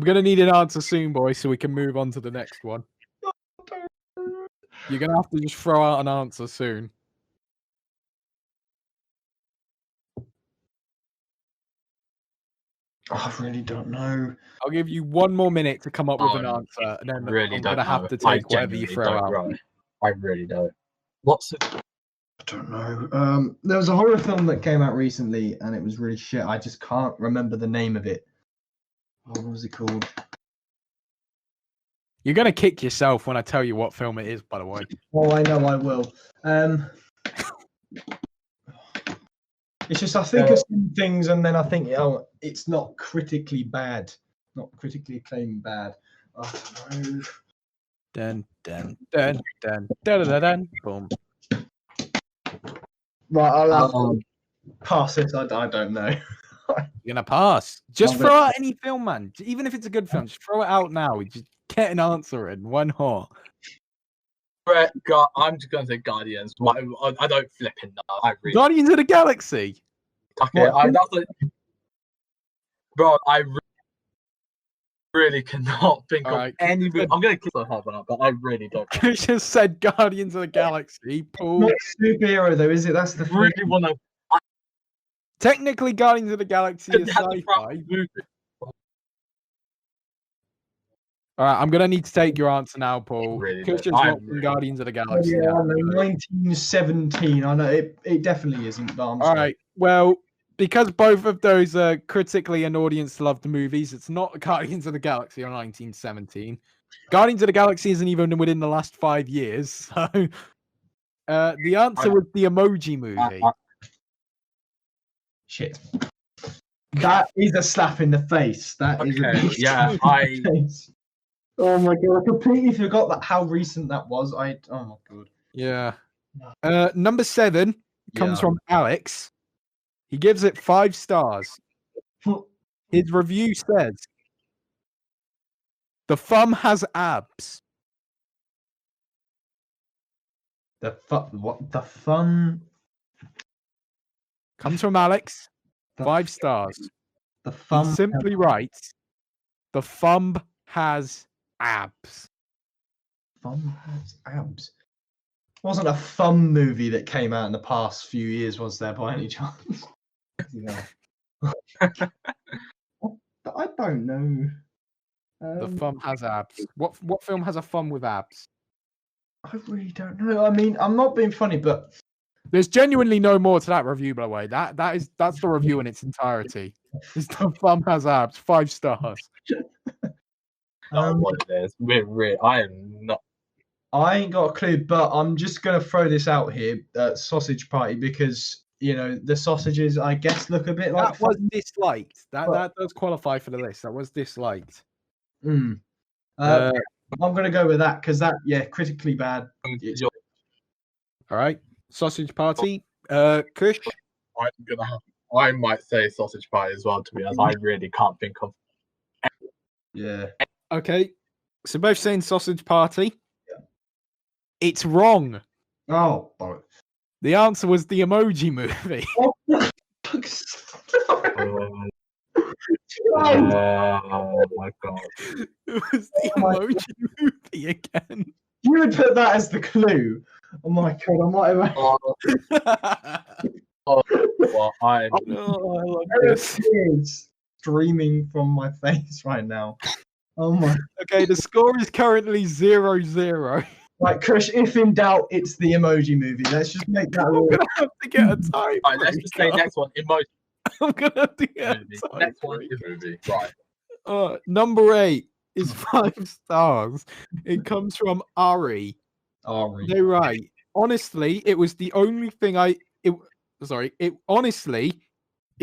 gonna need an answer soon, boys, so we can move on to the next one. You're gonna have to just throw out an answer soon. I really don't know. I'll give you 1 more minute to come up with an answer, and then really I'm gonna have to take whatever you throw out. Right. I really don't. What's it? I don't know. There was a horror film that came out recently, and it was really shit. I just can't remember the name of it. Oh, what was it called? You're gonna kick yourself when I tell you what film it is, by the way. Oh, I know I will. It's just I think of some things, and then I think, oh, it's not critically bad, not critically acclaimed bad. I don't know. Dun dun dun dun dun dun dun. Boom. Right, I'll pass this. I don't know. You're gonna pass. Just throw out any film, man. Even if it's a good film, just throw it out now. We just get an answer in one hot. I'm just gonna say Guardians. I don't flip in that. I really. Guardians of the Galaxy. Okay, Bro, I really cannot think of Alright, any movie. I'm going to kiss my heart on that, but I really don't. You just said Guardians of the Galaxy, Paul. Not superhero though, is it? That's the I thing. really want to. Technically, Guardians of the Galaxy is sci-fi. All right, I'm gonna need to take your answer now, Paul. Really Christian's don't. not from Guardians of the Galaxy. Yeah, now. I know, 1917. I know it definitely isn't. But I'm All sorry. right. Well, because both of those are critically and audience-loved movies, it's not Guardians of the Galaxy or 1917. Guardians of the Galaxy isn't even within the last 5 years. So, the answer was the Emoji Movie. Shit. That is a slap in the face. That is a Okay, big yeah, slap in the face. Oh my god, I completely forgot that how recent that was. Oh my god. Yeah. Number 7 comes Yeah. from Alex. He gives it 5 stars. His review says, "The thumb has abs." What the fun? Comes from Alex. The 5 stars. The He fun. simply writes, "The thumb has abs." Thumb has abs. Wasn't a Thumb movie that came out in the past few years, was there, by any chance? Yeah. I don't know. The thumb has abs. What film has a thumb with abs? I really don't know. I mean, I'm not being funny, but There's genuinely no more to that review, by the way. That's the review in its entirety. It's the thumb has abs. 5 stars. What it is. I am not. I ain't got a clue. But I'm just gonna throw this out here, Sausage Party, because you know the sausages, I guess, look a bit like. That was disliked. That does qualify for the list. That was disliked. I'm gonna go with that because critically bad. All right. Sausage Party. Kush. I might say sausage pie as well, to be honest. I really can't think of. Yeah. Okay. So both saying Sausage Party. Yeah. It's wrong. Oh, bollocks. The answer was the Emoji Movie. Oh my god. It was the Emoji Movie again. You would put that as the clue. Oh my god, I might have. I love this. Tears streaming from my face right now. Oh my. Okay, the score is currently 0-0. Right, Kush, if in doubt, it's the Emoji Movie. Let's just make that I'm rule. gonna have to get a time. Right, let's just say next one. Emoji I'm gonna have to get movie. a time. Next one is movie. Right. Number 8 is 5 stars. It comes from Ari. Ari. They write, honestly, it was the only thing it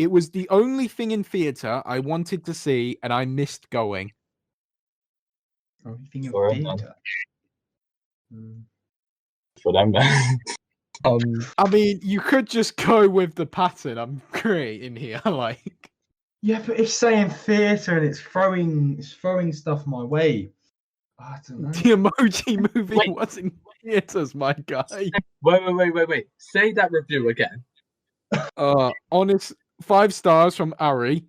was the only thing in theatre I wanted to see and I missed going. Only thing in Sorry, theatre. For them, then. I mean, you could just go with the pattern I'm creating here, like. Yeah, but it's saying theatre and it's throwing stuff my way. I don't know. The Emoji Movie was in theatres, my guy. Wait. Say that review again. Honest, 5 stars from Ari.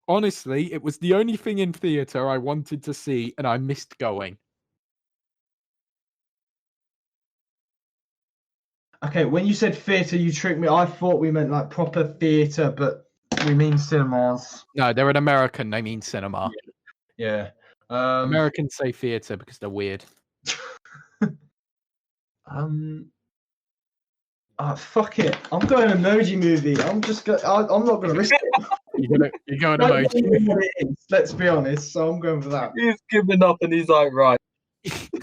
Honestly, it was the only thing in theatre I wanted to see and I missed going. Okay, when you said theatre, you tricked me. I thought we meant like proper theatre, but we mean cinemas. No, they're an American. They mean cinema. Yeah. Americans say theatre because they're weird. Fuck it. I'm going Emoji Movie. I'm not gonna risk it. You're going Emoji. What it is, let's be honest. So I'm going for that. He's giving up and he's like, right.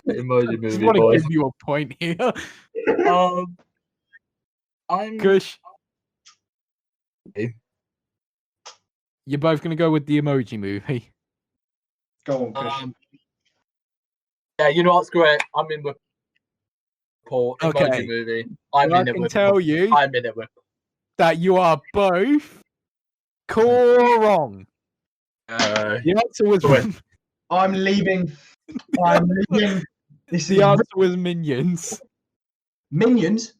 Emoji I just movie, want to boys. give you a point here. I'm Kush. You're both going to go with the Emoji Movie. Go on, Kush. Yeah, you know what's great? I'm in with Paul. Emoji Okay. Movie. I can tell you I'm in it with. that you are both wrong. The answer was I'm leaving. I'm leaving. the answer was Minions. Minions.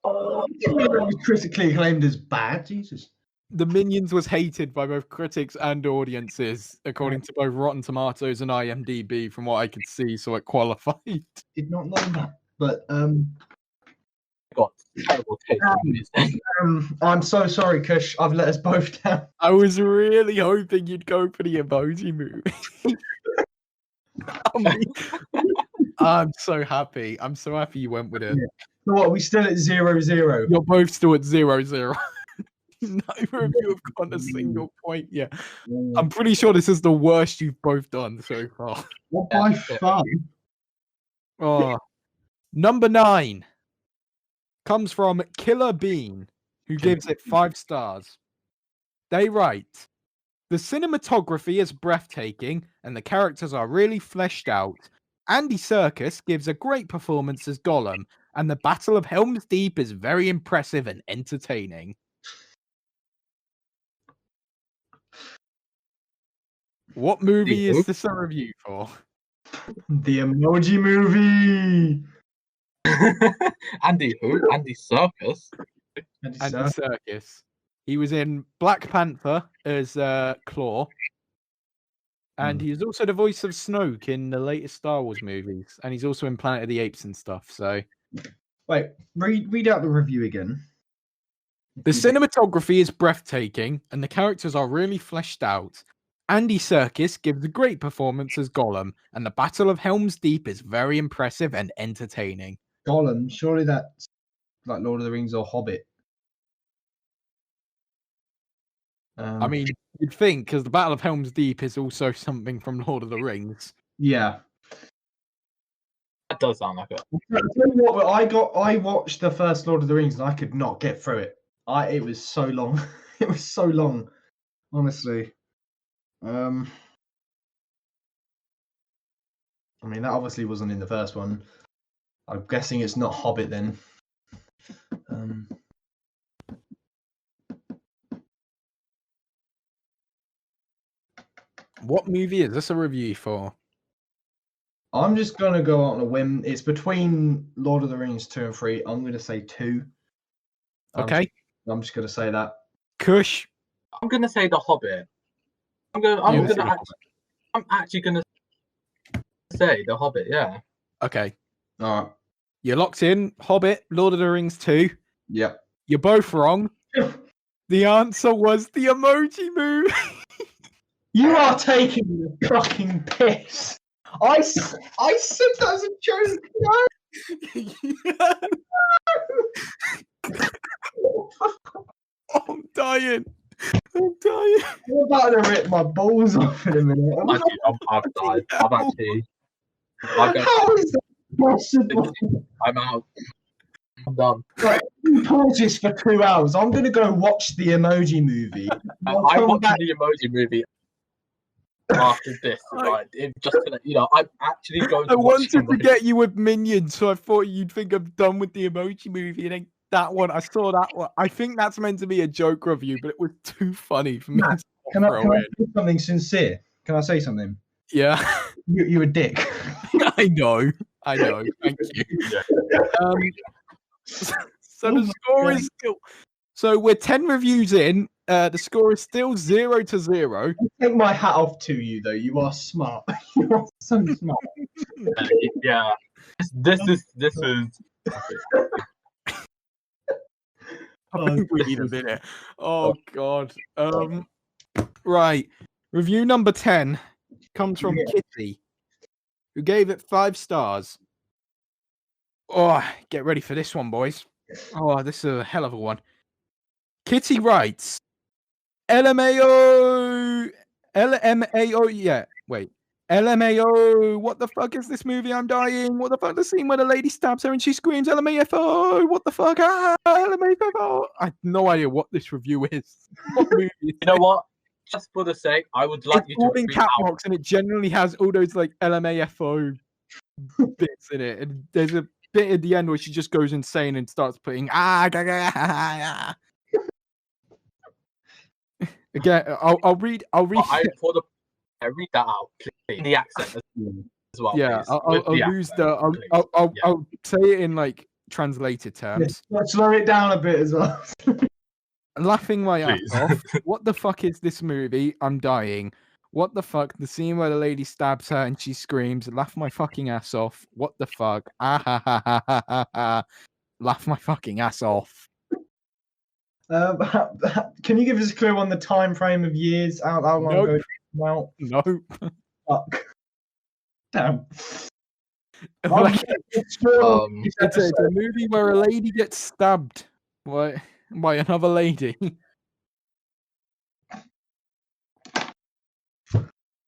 Oh, it was critically acclaimed as bad. Jesus. The Minions was hated by both critics and audiences, according to both Rotten Tomatoes and IMDb, from what I could see, so it qualified. Did not know that, but Got terrible taste in music. I'm so sorry, Kush. I've let us both down. I was really hoping you'd go for the Emoji Movie. I'm so happy. I'm so happy you went with it. Yeah. So what? Are we still at 0-0? You're both still at 0-0. Neither of you have gotten a single point yet. I'm pretty sure this is the worst you've both done so far. What by far? Oh, number 9 comes from Killer Bean, who gives it 5 stars. They write, the cinematography is breathtaking and the characters are really fleshed out. Andy Serkis gives a great performance as Gollum, and the Battle of Helm's Deep is very impressive and entertaining. What movie is this a review for? The Emoji Movie. Andy who? Andy Serkis. Andy Serkis. He was in Black Panther as Claw. And he's also the voice of Snoke in the latest Star Wars movies. And he's also in Planet of the Apes and stuff. So, wait, read out the review again. The cinematography is breathtaking and the characters are really fleshed out. Andy Serkis gives a great performance as Gollum, and the Battle of Helm's Deep is very impressive and entertaining. Gollum, surely that's like Lord of the Rings or Hobbit. I mean, you'd think, because the Battle of Helm's Deep is also something from Lord of the Rings. Yeah. That does sound like it. I'll tell you what, I watched the first Lord of the Rings and I could not get through it. It was so long. It was so long, honestly. I mean, that obviously wasn't in the first one. I'm guessing it's not Hobbit then. What movie is this a review for? I'm just going to go out on a whim. It's between Lord of the Rings 2 and 3. I'm going to say 2. Okay. I'm just going to say that. Kush? I'm going to say The Hobbit. I'm actually going to say The Hobbit, yeah. Okay. All right. You're locked in. Hobbit, Lord of the Rings 2. Yep. You're both wrong. The answer was the Emoji Movie. You are taking the fucking piss. I said that as a joke. No. I'm dying. I'm about to rip my balls off in a minute. I've died. How is that possible? I'm out. I'm done. Right, pause this for 2 hours. I'm going to go watch the Emoji Movie. I watched the Emoji Movie after this. Right, just to let you know, I'm actually going to I watch wanted to get you with Minions, so I thought you'd think I'm done with the Emoji Movie. And then that one, I saw that one. I think that's meant to be a joke review, but it was too funny for me. Can I say something sincere? Can I say something? Yeah. You're a dick. I know. Thank you. So the score is still. So we're 10 reviews in. The score is still 0-0. I take my hat off to you, though. You are smart. You are so smart. Yeah. This is. I think we need a minute. Oh God. Right. Review number 10 comes from Kitty, who gave it 5 stars. Oh, get ready for this one, boys. Oh, this is a hell of a one. Kitty writes, LMAO, yeah, wait. LMAO, what the fuck is this movie? I'm dying. What the fuck? The scene where the lady stabs her and she screams, LMAFO, what the fuck? LMAFO. I have no idea what this review is. What movie is You know what? Just for the sake, I would like it's you all to in read cap out. box and it generally has all those like LMAFO bits in it. And there's a bit at the end where she just goes insane and starts putting Again, I'll read. I read that out, please. In the accent as well. Yeah, please. I'll say it in like translated terms. Let's slow it down a bit as well. Laughing my ass Please. off. What the fuck is this movie? I'm dying. What the fuck? The scene where the lady stabs her and she screams, laugh my fucking ass off. What the fuck? Ah ha ha ha ha ha ha. Laugh my fucking ass off. Can you give us a clue on the time frame of years? How long Nope. ago? Well, No. fuck. Damn. Like, It's it's a movie where a lady gets stabbed by another lady.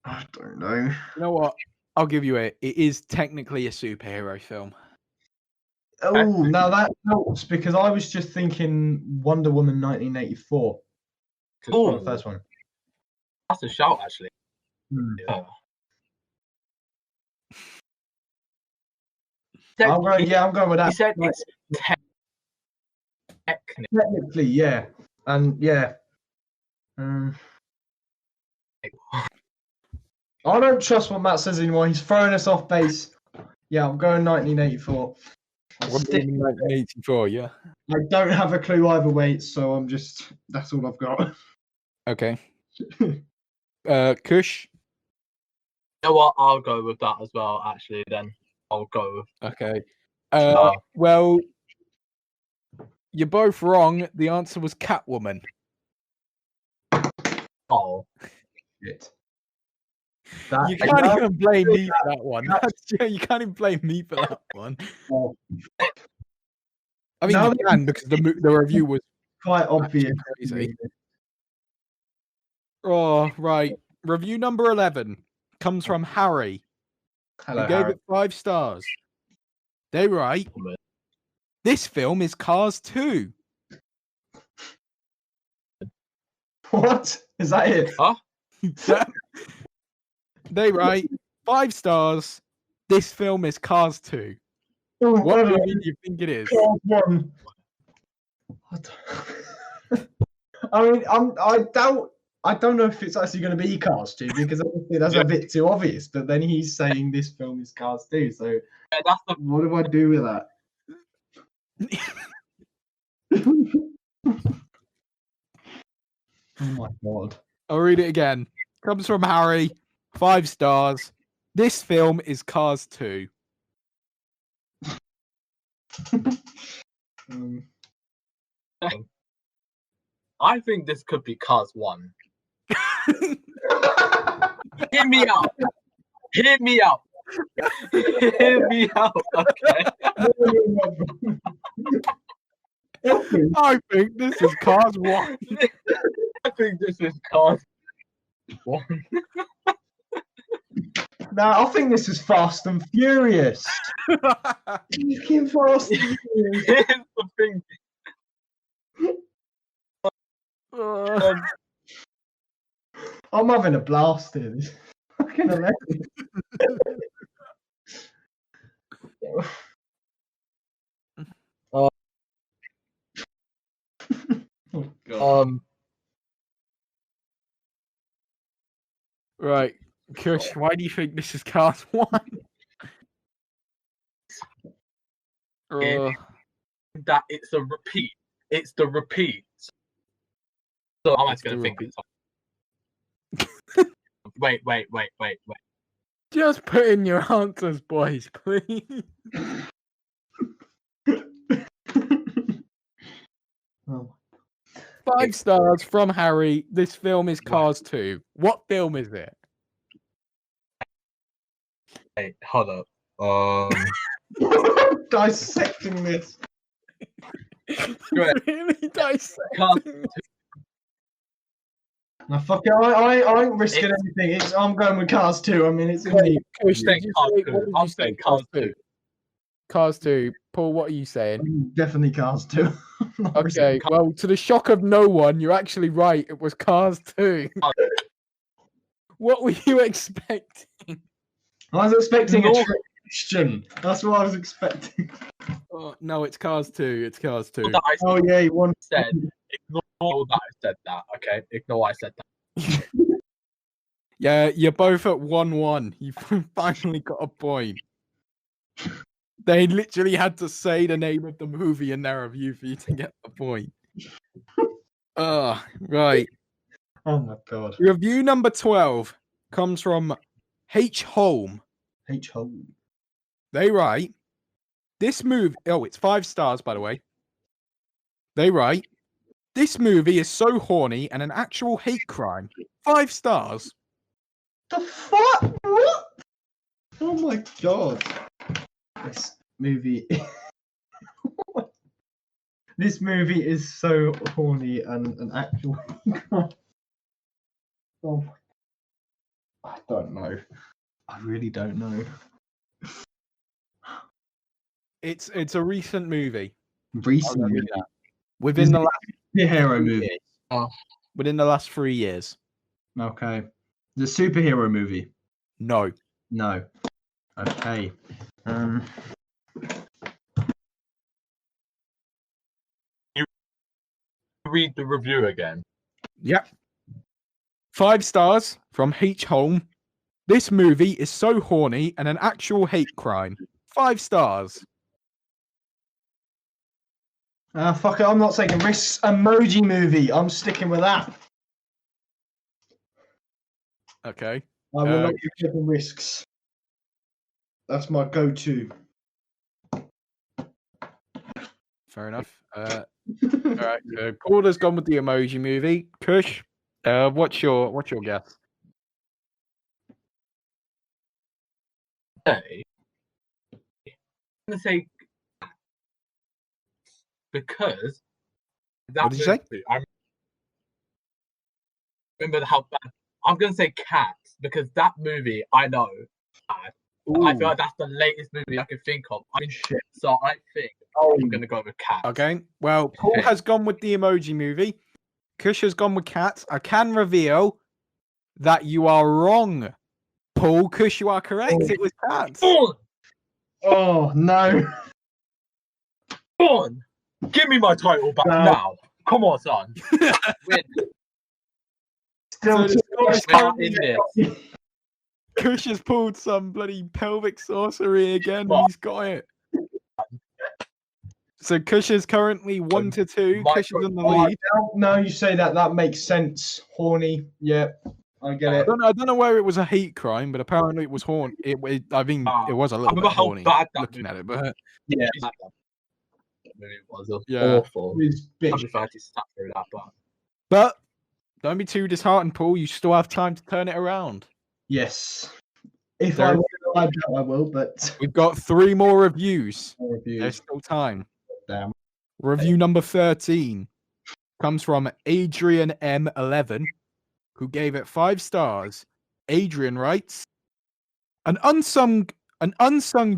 I don't know. You know what? I'll give you it. It is technically a superhero film. Oh, now that helps because I was just thinking Wonder Woman 1984. Oh, The first one. that's a shout, actually. Hmm. Yeah. I'm going with that. He said it's Technically, yeah. And yeah. I don't trust what Matt says anymore. He's throwing us off base. Yeah, I'm going 1984. Wonder Woman 1984, yeah. I don't have a clue either way, so I'm just. That's all I've got. Okay. Kush? You know what? I'll go with that as well, actually, then. I'll go. Okay. No. Well, you're both wrong. The answer was Catwoman. Oh. Shit. You can't even blame me for that one. You can't even blame me for that one. I mean, Now you can because the review was quite obvious. crazy. Oh, right. Review number 11 comes from Harry. Hello, Who gave Harry. it 5 stars. They write, this film is Cars 2. What? Is that it? Huh? They write, 5 stars. This film is Cars 2. Oh, What I don't movie know. do you think it is? Cars 1. I mean, I don't know if it's actually going to be Cars 2 because obviously that's a bit too obvious. But then he's saying this film is Cars 2. So That's the what do I do with that? Oh my god. I'll read it again. Comes from Harry. 5 stars. This film is Cars 2. I think this could be Cars 1. Hear me out. Hear me out. Hear me out. Okay. I think this is Cars 1. I think this is Cars 1. Now I think this is Fast and Furious. Fucking Fast and Furious. Here's the thing. I'm having a blast here. This is fucking hilarious. Oh, God. Right. Kush, why do you think this is Cars 1? That it's a repeat. It's the repeat. So I'm actually gonna think. Wait. Just put in your answers, boys, please. Oh. 5 stars from Harry. This film is Cars 2. What film is it? Wait, hold up. Dissecting this. Really dissecting Cars this? No, fuck it. I ain't risking anything. I'm going with Cars 2. I mean, it's gonna be Kush, Say did you Cars say- 2. what did I'll you say say? Cars 2. Cars 2. Paul, what are you saying? definitely Cars 2. I'm not risking- Okay, well, to the shock of no one, you're actually right. It was Cars 2. What were you expecting? I was expecting a No. trick question. That's what I was expecting. Oh, no, it's Cars 2. It's Cars 2. That I Oh yeah, he won. said. Ignore that I said that. Okay, ignore I said that. Yeah, you're both at 1-1. You finally got a point. They literally had to say the name of the movie in their review for you to get the point. Right. Oh my god. Review number 12 comes from H. Holm. H hole. They write, this movie... Oh, it's 5 stars, by the way. They write, this movie is so horny and an actual hate crime. 5 stars. The fuck? What? Oh my god. This movie. This movie is so horny and an actual. Oh my. I don't know. I really don't know. It's a recent movie. Recent I'll give you movie. that. Within the last Superhero 3 movie. years. Within the last 3 years. Okay. The superhero movie. No. No. Okay. Read the review again. Yep. 5 stars from H. Holm. This movie is so horny and an actual hate crime. 5 stars. Fuck it. I'm not taking risks. Emoji movie. I'm sticking with that. Okay. I will not be taking risks. That's my go-to. Fair enough. All right. Paul has gone with the emoji movie. Kush, what's your guess? Say, I'm gonna say because that What did you say? movie, I remember how bad. I'm gonna say Cats because that movie I know. I feel like that's the latest movie I can think of. I mean, shit. So I think I'm gonna go with Cats. Okay. Well, Paul has gone with the emoji movie. Kush has gone with Cats. I can reveal that you are wrong. Paul, Kush, you are correct. It was Cats. Oh no. Come on, give me my title back No. now. Come on, son. Win. Still So the score is We're not currently- in this. Kush has pulled some bloody pelvic sorcery again. What? He's got it. So Kush is currently 1-2. Kush is in the lead. No, you say that. That makes sense. Horny. Yeah, I get I it. don't know where it was a hate crime, but apparently it was horny. I mean, it was a I little remember bit how horny bad that looking movie at it, but Yeah, That movie was Yeah. awful. it's I'm bitch. just glad you sat through that, but don't be too disheartened, Paul. You still have time to turn it around. Yes. If There- I will, I doubt I will, but We've got 3 more reviews. more There's reviews. still time. Damn. Review number 13 comes from Adrian M11, who gave it 5 stars. Adrian writes, an unsung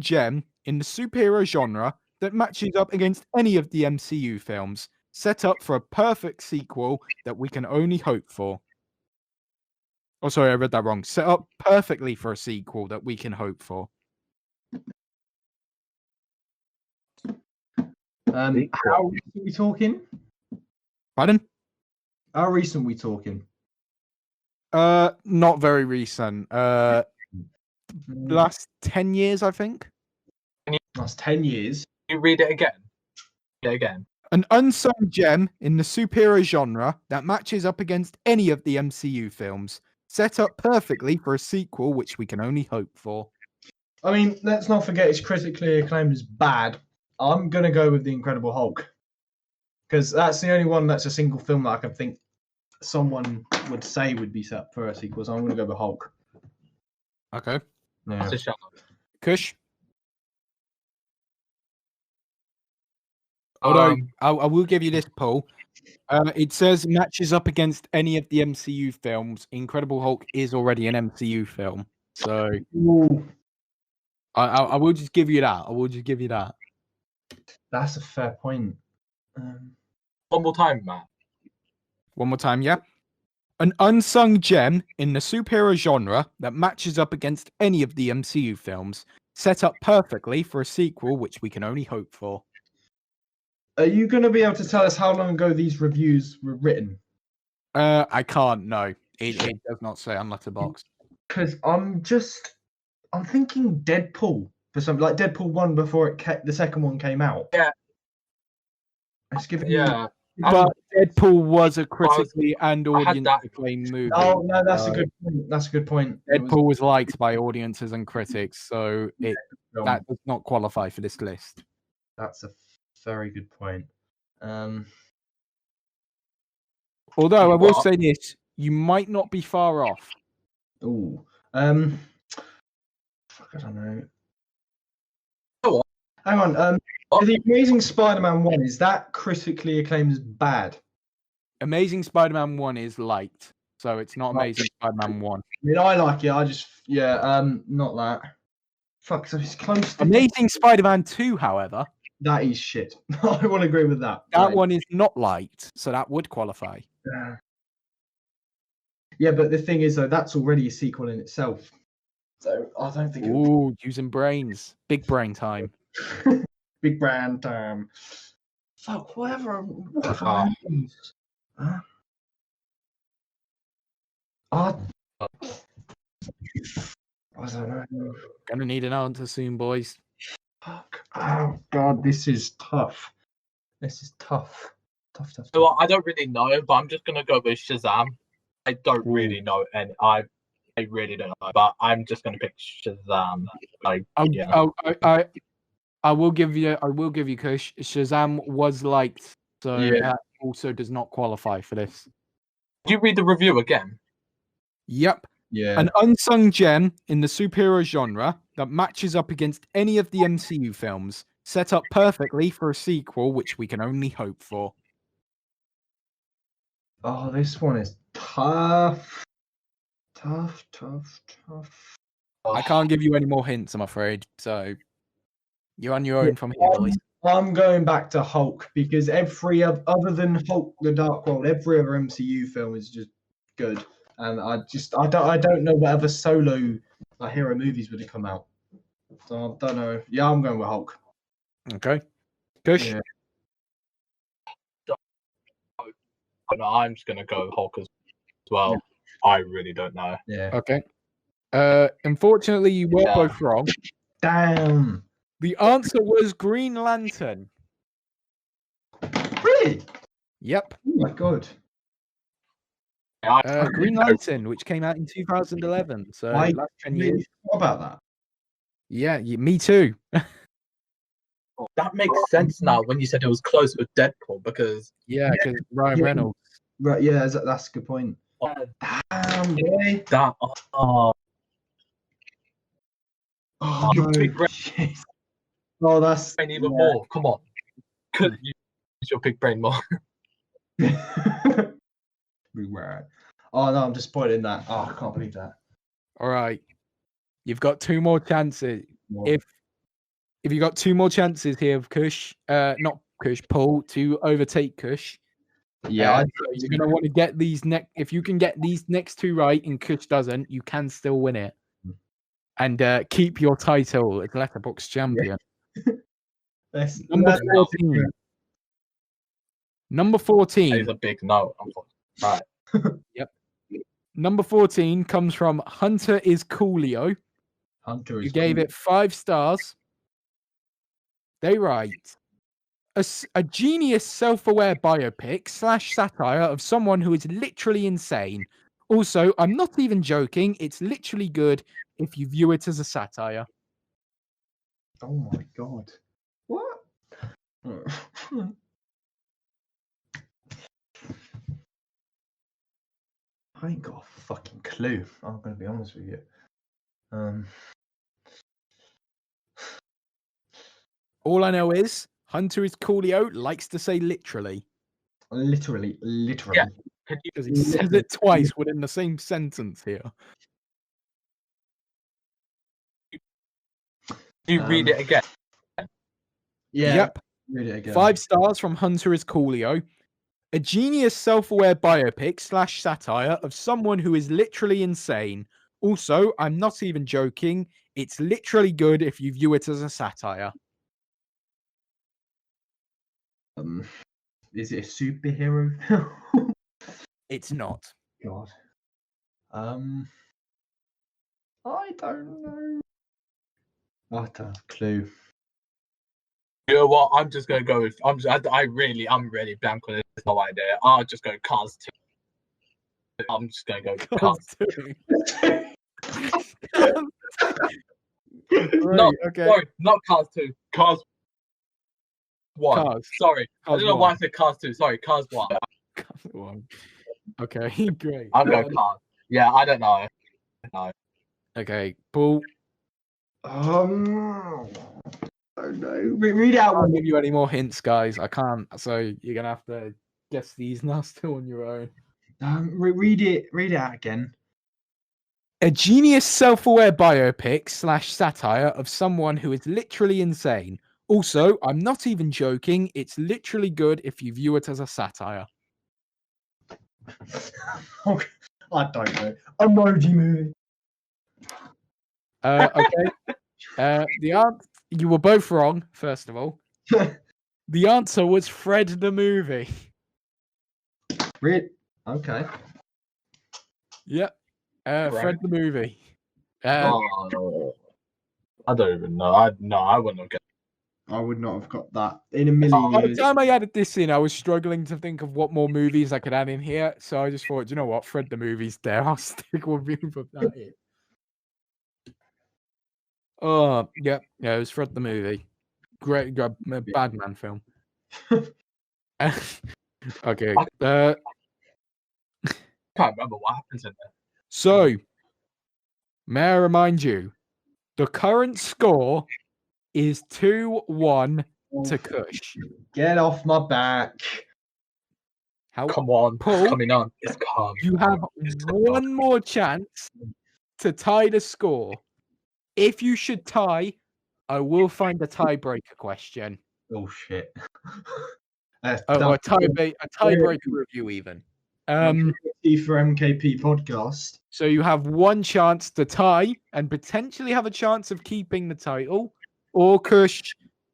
gem in the superhero genre that matches up against any of the MCU films, set up for a perfect sequel that we can only hope for. Oh, sorry, I read that wrong. Set up perfectly for a sequel that we can hope for. How recent we talking? Pardon? How recent we talking? Not very recent. Last 10 years, I think. That's 10 years. you read it again. Yeah, again. An unsung gem in the superhero genre that matches up against any of the MCU films, set up perfectly for a sequel which we can only hope for. I mean, let's not forget it's critically acclaimed as bad. I'm going to go with The Incredible Hulk. Because that's the only one that's a single film that I can think someone would say would be set up for a sequel. So I'm going to go with Hulk. Okay. Yeah. That's a shut up. Kush? Although, Um, I will give you this, Paul. It says matches up against any of the MCU films. Incredible Hulk is already an MCU film. So Ooh, I will just give you that. that's a fair point. one more time, Matt. One more time, yeah? An unsung gem in the superhero genre that matches up against any of the MCU films, set up perfectly for a sequel which we can only hope for. Are you going to be able to tell us how long ago these reviews were written? I can't, no. It does not say on Letterboxd. Because I'm thinking Deadpool for something like Deadpool 1 before the second one came out. Yeah. It's giving Yeah. But Deadpool was a critically and I had audience that- acclaimed movie. Oh no, that's a good point. That's a good point. It was Deadpool was liked by audiences and critics, so a film. that does not qualify for this list. That's a very good point. Although I will What? say this, you might not be far off. Ooh. Fuck, I don't know. Go on. Hang on. What? The Amazing Spider-Man 1, is that critically acclaimed as bad? Amazing Spider-Man 1 is liked, so it's not Right. Amazing Spider-Man 1. I mean, I like it. I just, not that. Fuck, so it's close to Amazing Spider-Man 2, however, That is shit. I will agree with that. that Right. one is not liked, so that would qualify. Yeah, but the thing is, though, that's already a sequel in itself. So I don't think it would Ooh, using brains. Big brain time. big brand. Fuck, whatever. Ah. Huh? I don't know. Gonna need an answer soon, boys. Fuck. Oh god, this is tough. This is tough. Tough. So I don't really know, but I'm just gonna go with Shazam. I don't really know, and I really don't know, but I'm just gonna pick Shazam. Like, yeah. I will give you Kush. Shazam was liked, so Yeah. that also does not qualify for this. Did you read the review again? Yep. Yeah. An unsung gem in the superhero genre that matches up against any of the MCU films, set up perfectly for a sequel, which we can only hope for. Oh, this one is tough. Tough. I can't give you any more hints, I'm afraid. So you're on your own from here, boys. I'm going back to Hulk because other than Hulk: The Dark World, every other MCU film is just good, and I don't know what other solo hero movies would have come out. So I don't know. Yeah, I'm going with Hulk. Okay. Kush? Yeah. No, I'm just gonna go Hulk as well. I really don't know. Yeah. Okay. Unfortunately, you were Yeah. both wrong. Damn. The answer was Green Lantern. Really? Yep. Oh my god. Green Lantern, which came out in 2011. So I last 10 really years. forgot about that. Yeah, me too. That makes sense now when you said it was close with Deadpool because Yeah, because Ryan Yeah. Reynolds. Right. Yeah, that's a good point. Damn, boy. that. Oh, Your no. big brain. Shit. Oh, that's Even more. Come on, could you use your big brain more? Big rat. Oh no, I'm disappointed in that. Oh, I can't believe that. All right. You've got two more chances. Well, If you got two more chances here of Kush, not Kush, Paul, to overtake Kush. yeah, So you're gonna want to get these next. If you can get these next two right and Kush doesn't, you can still win it, and keep your title as Letterboxd champion. that's, Number that's 14. Number That 14. is a big no. Right. Number 14 comes from Hunter is Coolio. Hunter is You gave cool. it 5 stars. They write a genius self-aware biopic / satire of someone who is literally insane. Also, I'm not even joking. It's literally good if you view it as a satire. Oh my god. What? I ain't got a fucking clue. I'm gonna be honest with you. All I know is Hunter is Coolio likes to say literally Literally. Yeah. Could you, because he says it twice within the same sentence here. read it again? Yeah. Yep. Read it again. 5 stars from Hunter is Coolio. A genius self-aware biopic / satire of someone who is literally insane. Also, I'm not even joking. It's literally good if you view it as a satire. Is it a superhero? It's not. God. I don't know. I don't have a clue. You know what? I'm just gonna go with. I'm really blank on it. no idea. I'll just go Cars 2. I'm just going to go Cars. Right, okay. Sorry, not Cars 2. Cars 1. Cars. Sorry. I Cars don't know 1. why I said Cars 2. Sorry, Cars 1. Cars 1. Okay, great. I'll go Cars. Yeah, I don't know. No. Okay, Paul. Oh no. Read it I out. can't give you any more hints, guys. I can't. So you're gonna have to guess these now still on your own. Read it out again. A genius self-aware biopic / satire of someone who is literally insane. Also, I'm not even joking. It's literally good if you view it as a satire. I don't know. Emoji movie. Okay. You were both wrong. First of all, the answer was Fred the movie. Read. Okay. Yep. Fred the movie. Oh, I don't even know. I wouldn't have guessed. I would not have got that in a million By the years. time I added this in, I was struggling to think of what more movies I could add in here. So I just thought, you know what, Fred the movie's there. I'll stick with that in. Oh, yeah, it was Fred the movie. Great, Batman film. Okay. I can't remember what happens in there. So, may I remind you, the current score is 2-1 to Kush. Get off my back. How Come on, Paul, coming on. It's calm. you have one more chance to tie the score. If you should tie, I will find a tiebreaker question. Oh shit. A tiebreaker review even. For M.K.P Podcast. So you have one chance to tie and potentially have a chance of keeping the title, or Kush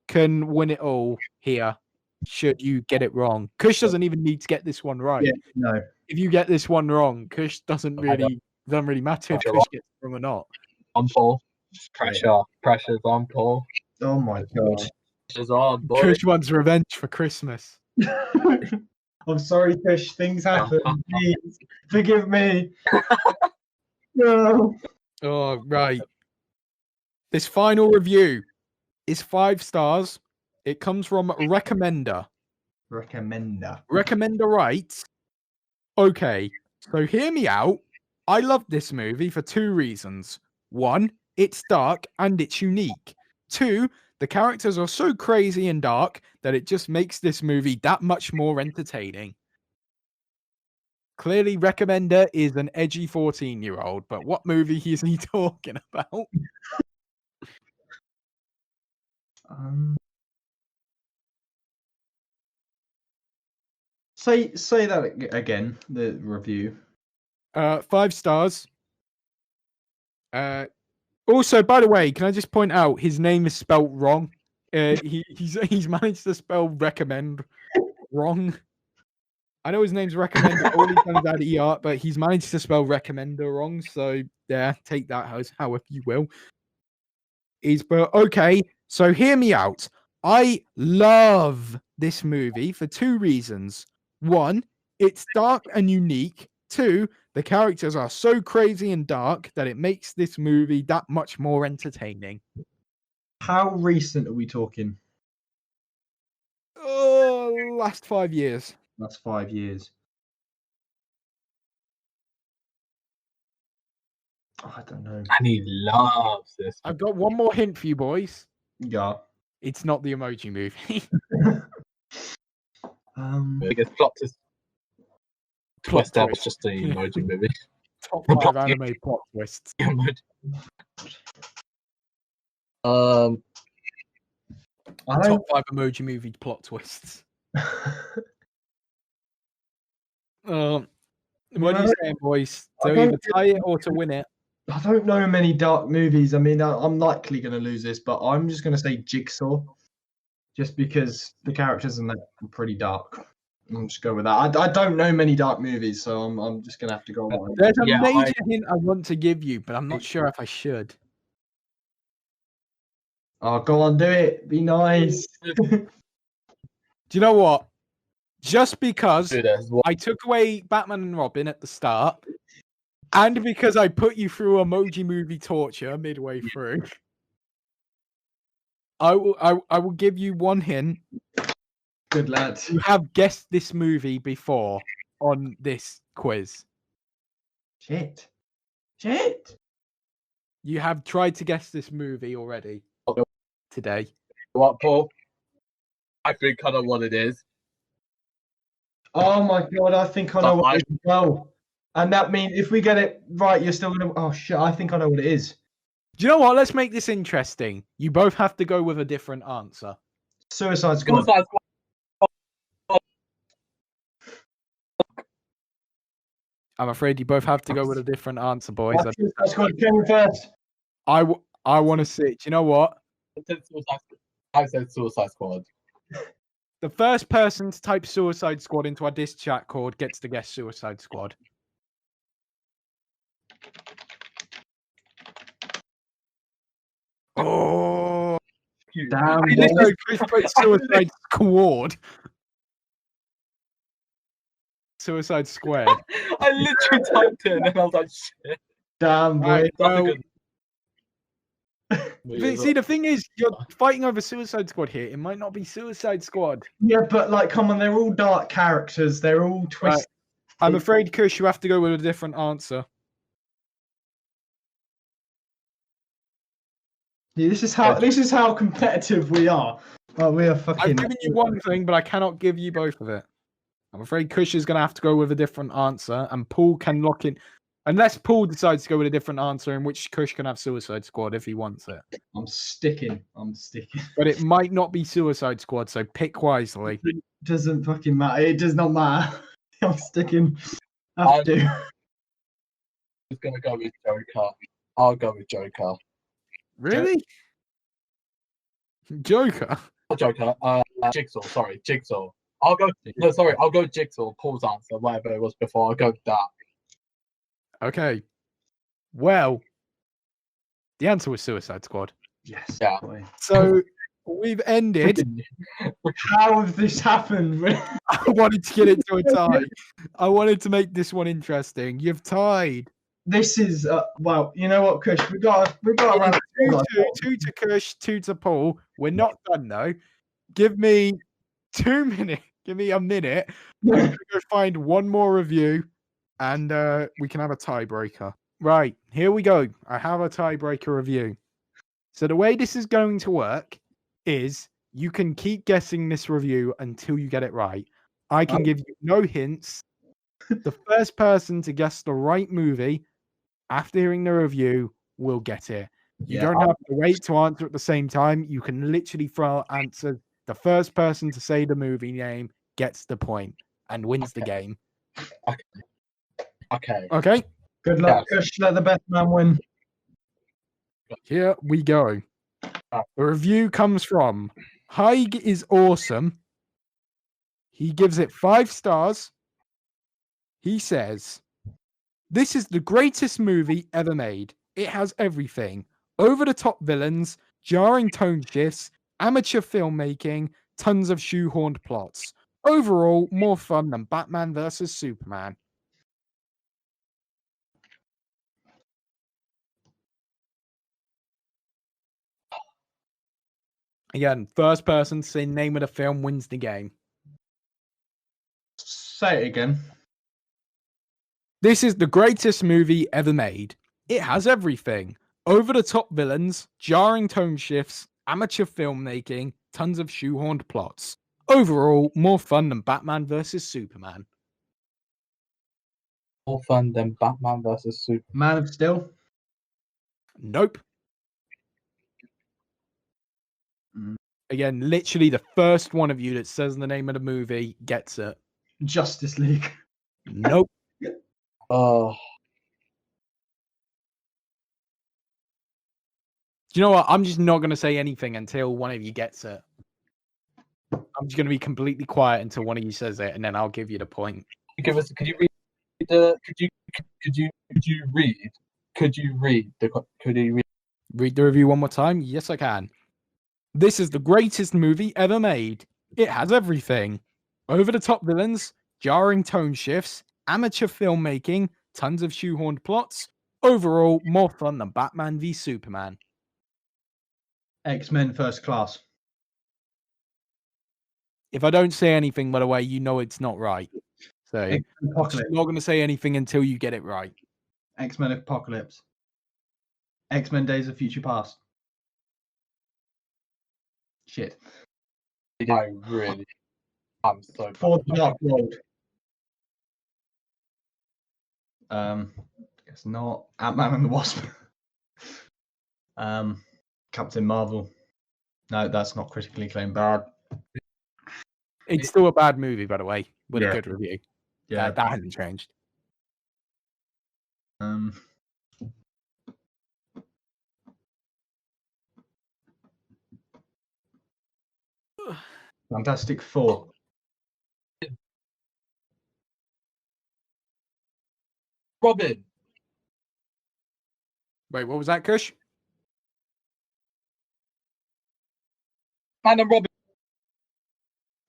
can win it all here. Should you get it wrong, Kush doesn't even need to get this one right. Yeah, no. If you get this one wrong, Kush doesn't really matter if Kush gets it wrong or not. On Paul. Pressure's on Paul. Oh my god. Pressure's on, boy. Kush wants revenge for Christmas. I'm sorry, Fish. Things happen. Please forgive me. No. Oh, right. This final review is 5 stars. It comes from Recommender. Recommender writes, okay, so hear me out. I love this movie for 2 reasons. 1, it's dark and it's unique. 2, the characters are so crazy and dark that it just makes this movie that much more entertaining. Clearly, Recommender is an edgy 14-year-old, but what movie is he talking about? Say that again. The review. 5 stars. Also, by the way, can I just point out his name is spelt wrong? He's managed to spell recommend wrong. I know his name's Recommender. All he's done is add ER, but he's managed to spell Recommender wrong. So yeah, take that as however you will. But okay, so hear me out. I love this movie for 2 reasons. 1, it's dark and unique. 2, the characters are so crazy and dark that it makes this movie that much more entertaining. How recent are we talking? Last 5 years. That's 5 years. Oh, I don't know. And he loves this. I've got one more hint for you boys. Yeah. It's not the Emoji Movie. Biggest plot twist that was twist. just the Emoji Movie. Top 5 anime plot twists. Um, Top 5 Emoji Movie plot twists. What are you saying, boys? To either tie it or to win it? I don't know many dark movies. I mean, I'm likely going to lose this, but I'm just going to say Jigsaw, just because the characters in that are pretty dark. I'm just go with that. I don't know many dark movies, so I'm just going to have to go on. There's a major hint I want to give you, but I'm not sure if I should. Oh, go on, do it. Be nice. Do you know what? Just because Do this. What? I took away Batman and Robin at the start, and because I put you through emoji movie torture midway through, I will give you one hint. Good lad. You have guessed this movie before on this quiz. Shit. You have tried to guess this movie already today. What, Paul? I think I know what it is. Oh my god, I think I know what it is as well. And that means if we get it right, you're still gonna. Oh shit, I think I know what it is. Do you know what? Let's make this interesting. You both have to go with a different answer. Suicide Squad. Suicide Squad. I'm afraid you both have to go with a different answer, boys. Suicide Squad came first. I want to see. Do you know what? I said Suicide Squad. The first person to type Suicide Squad into our Disc chat cord gets to guess Suicide Squad. Oh, Damn. I didn't know Chris put Suicide Squad. Suicide Squared. I literally typed it and then I was like, shit. Damn, boy. Right, That's a well, good. see, the thing is, you're fighting over Suicide Squad here. It might not be Suicide Squad. Yeah, but like, come on, they're all dark characters. They're all twisted. I'm afraid, Kush, you have to go with a different answer. Yeah, this is how competitive we are. Oh, we are fucking. I've given you one thing, but I cannot give you both of it. I'm afraid Kush is going to have to go with a different answer, and Paul can lock in. Unless Paul decides to go with a different answer, in which Kush can have Suicide Squad if he wants it. I'm sticking. But it might not be Suicide Squad, so pick wisely. It doesn't fucking matter. It does not matter. I'm sticking. I have to. I'm just gonna go with Joker. I'll go with Joker. Really? Joker? Not Joker. Jigsaw. Sorry, Jigsaw. I'll go Jigsaw. Paul's answer, whatever it was before. I'll go with that. Okay. Well, the answer was Suicide Squad. Yes. Yeah. Boy. So we've ended. How has this happened? I wanted to get it to a tie. I wanted to make this one interesting. You've tied. This is well. You know what, Kush? We got around. Two to Kush, 2 to Paul. We're not done though. Give me 2 minutes. Give me a minute. I'm gonna go find one more review, and we can have a tiebreaker. Right, here we go. I have a tiebreaker review. So the way this is going to work is you can keep guessing this review until you get it right. I can give you no hints. The first person to guess the right movie after hearing the review will get it. You don't have to wait to answer at the same time. You can literally throw out answers. The first person to say the movie name gets the point and wins the game. Okay. Good luck, Kush. Let the best man win. Here we go. The review comes from Haig is awesome. He gives it 5 stars. He says, "This is the greatest movie ever made. It has everything. Over-the-top villains, jarring tone shifts, amateur filmmaking, tons of shoehorned plots. Overall, more fun than Batman vs. Superman." Again, first person to say name of the film wins the game. Say it again. This is the greatest movie ever made. It has everything. Over-the-top villains, jarring tone shifts, amateur filmmaking, tons of shoehorned plots. Overall, more fun than Batman vs. Superman. More fun than Batman vs. Superman. Man of Steel. Nope. Again, literally the first one of you that says the name of the movie gets it. Justice League. Nope. Oh, Do you know what? I'm just not going to say anything until one of you gets it. I'm just going to be completely quiet until one of you says it, and then I'll give you the point. could you read Read the review one more time? Yes, I can. This is the greatest movie ever made. It has everything. Over-the-top villains, jarring tone shifts, amateur filmmaking, tons of shoehorned plots. Overall, more fun than Batman v Superman. X-Men First Class. If I don't say anything, by the way, you know it's not right. So I'm Apocalypse. not going to say anything until you get it right. X-Men Apocalypse. X-Men Days of Future Past. Shit. I'm so For the Dark World. Guess not. Ant-Man and the Wasp. Captain Marvel. No, that's not critically acclaimed bad. It's still a bad movie, by the way, with Yeah. a good review. Yeah. That hasn't changed. Fantastic Four. Robin. Wait, what was that, Kush? Man and Robin.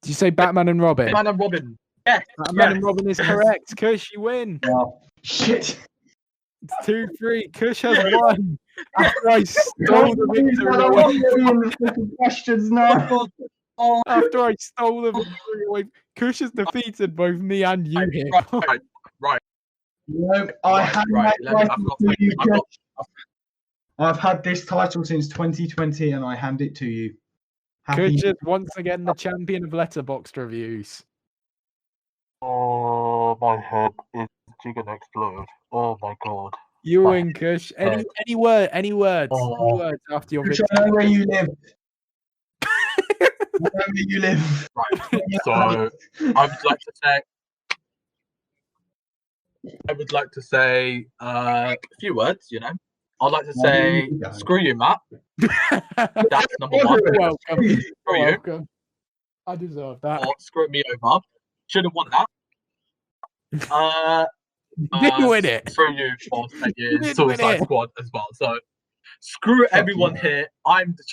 Did you say Batman and Robin? Man and Robin. Yes. Batman and Robin is correct. Kush, you win. Oh, shit. It's 2-3. Kush has won. After I stole the victory. Questions now. After I stole the victory away. Kush has defeated both me and you here. Right. No, I have right. I've had this title since 2020 and I hand it to you. Kush is once again the champion of letterboxd reviews. Oh, my head is gonna explode. Oh my god. You win, Kush. Any words after your Kush, victory? I know where you live. I know where you live. Right. So I would like to say a few words, you know. I'd like to say screw you, Matt. That's number one. You're welcome. Screw You're you. welcome. I deserve that. Or screw me over. Should have won that. Didn't win it. Screw you for saying didn't win Suicide it. Squad as well. So screw everyone here. I'm the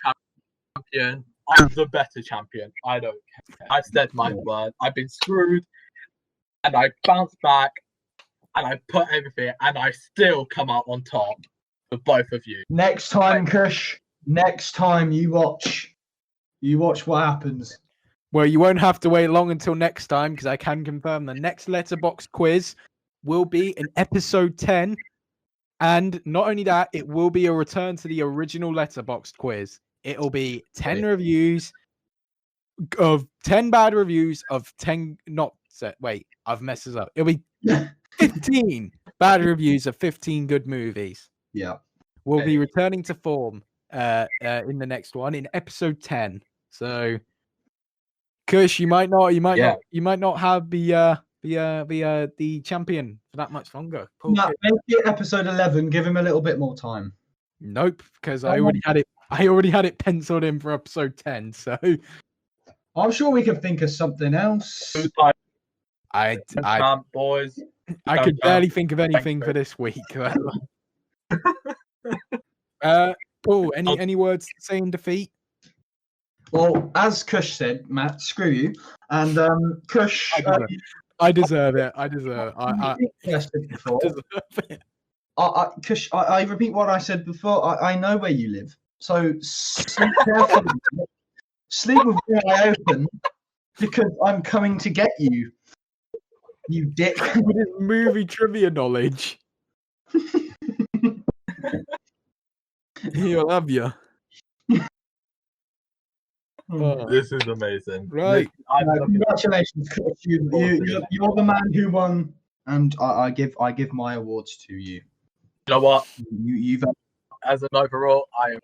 champion. I'm the better champion. I don't care. I've said my word. I've been screwed, and I bounced back, and I put everything, and I still come out on top for both of you. Next time, Kush. Next time you watch what happens. Well, you won't have to wait long until next time because I can confirm the next letterbox quiz will be in episode 10. And not only that, it will be a return to the original letterboxd quiz. It'll be 10 reviews of 10 bad reviews of 10 wait, I've messed this up. It'll be 15 bad reviews of 15 good movies. Yeah. We'll be returning to form in the next one in episode 10. So Kush, you might not have the champion for that much longer. No, make it episode 11. Give him a little bit more time. Nope, because I already had it. I already had it penciled in for episode 10. So I'm sure we can think of something else. Boys. I could barely think of anything for this week. Paul, any words to say in defeat? Well, as Kush said, Matt, screw you. And Kush, I deserve it. I deserve it. Kush, I repeat what I said before. I know where you live, so sleep carefully. Sleep with one eye open, because I'm coming to get you. You dick. With his movie trivia knowledge. He'll have you. This is amazing. Right. Congratulations, Kush. You're the man who won, and I give my awards to you. You know what? You've as an overall, I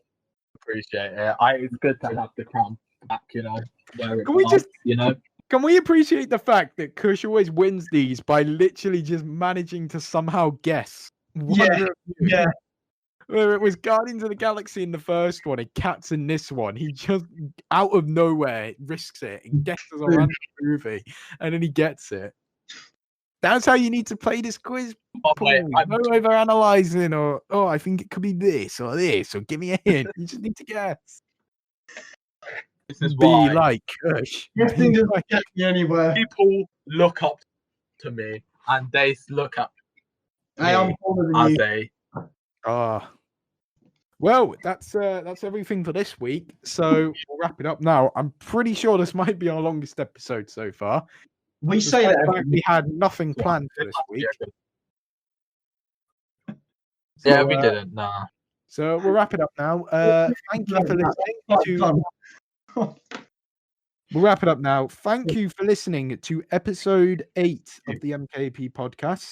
appreciate it. It's good to have the crown back. You know, Can we appreciate the fact that Kush always wins these by literally just managing to somehow guess? Yeah. Whether it was Guardians of the Galaxy in the first one and Cats in this one, he just out of nowhere risks it and guesses a random movie, and then he gets it. That's how you need to play this quiz. Oh, wait, no overanalyzing or I think it could be this or give me a hint. You just need to guess. This is Be why like Kush. Nothing Be doesn't like- get me anywhere. people look up to me, and they look up Hey, I'm me taller than as you. Ah. Well, that's everything for this week. So we'll wrap it up now. I'm pretty sure this might be our longest episode so far. We say that Despite the every fact week. we had nothing planned for this week. Yeah, So, we didn't. Nah. So we'll wrap it up now. Thank you for listening to. We'll wrap it up now. Thank you for listening to episode 8 of the M.K.P Podcast.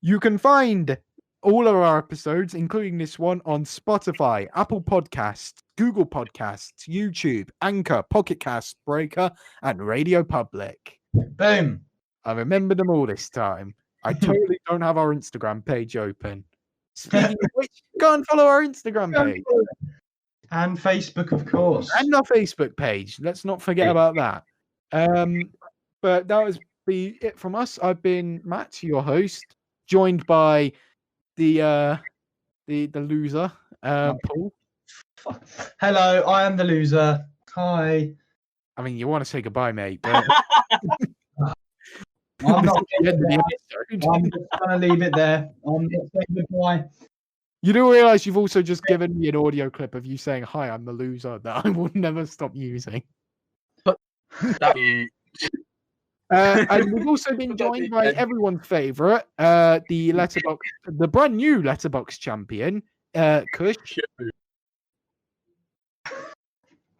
You can find all of our episodes, including this one, on Spotify, Apple Podcasts, Google Podcasts, YouTube, Anchor, Pocket Cast, Breaker, and Radio Public. Boom. I remembered them all this time. I totally don't have our Instagram page open. Speaking of which, go and follow our Instagram page. And Facebook, of course. And our Facebook page. Let's not forget about that. But that was be it from us. I've been Matt, your host, joined by the loser, Paul. Hello, I am the loser. Hi. I mean, you want to say goodbye, mate, but I'm not This is the end of the episode. I'm just going to leave it there. I'm not saying goodbye. You do realize you've also just given me an audio clip of you saying, "Hi, I'm the loser," that I will never stop using. That'd be And we've also been joined by everyone's favorite, the brand new Letterbox champion, Kush,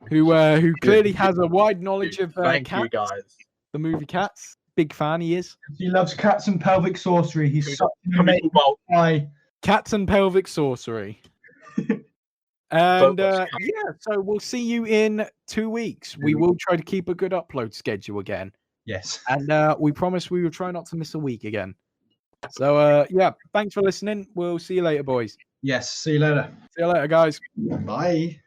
who clearly has a wide knowledge of Thank Cats, you guys. the movie Cats. Big fan he is. He loves cats and pelvic sorcery. He's such an Can we amazing talk about guy. Cats and pelvic sorcery. And Focus. yeah, so we'll see you in 2 weeks. We will try to keep a good upload schedule again. Yes. And we promise we will try not to miss a week again. So yeah, thanks for listening. We'll see you later, boys. Yes. See you later. See you later, guys. Bye.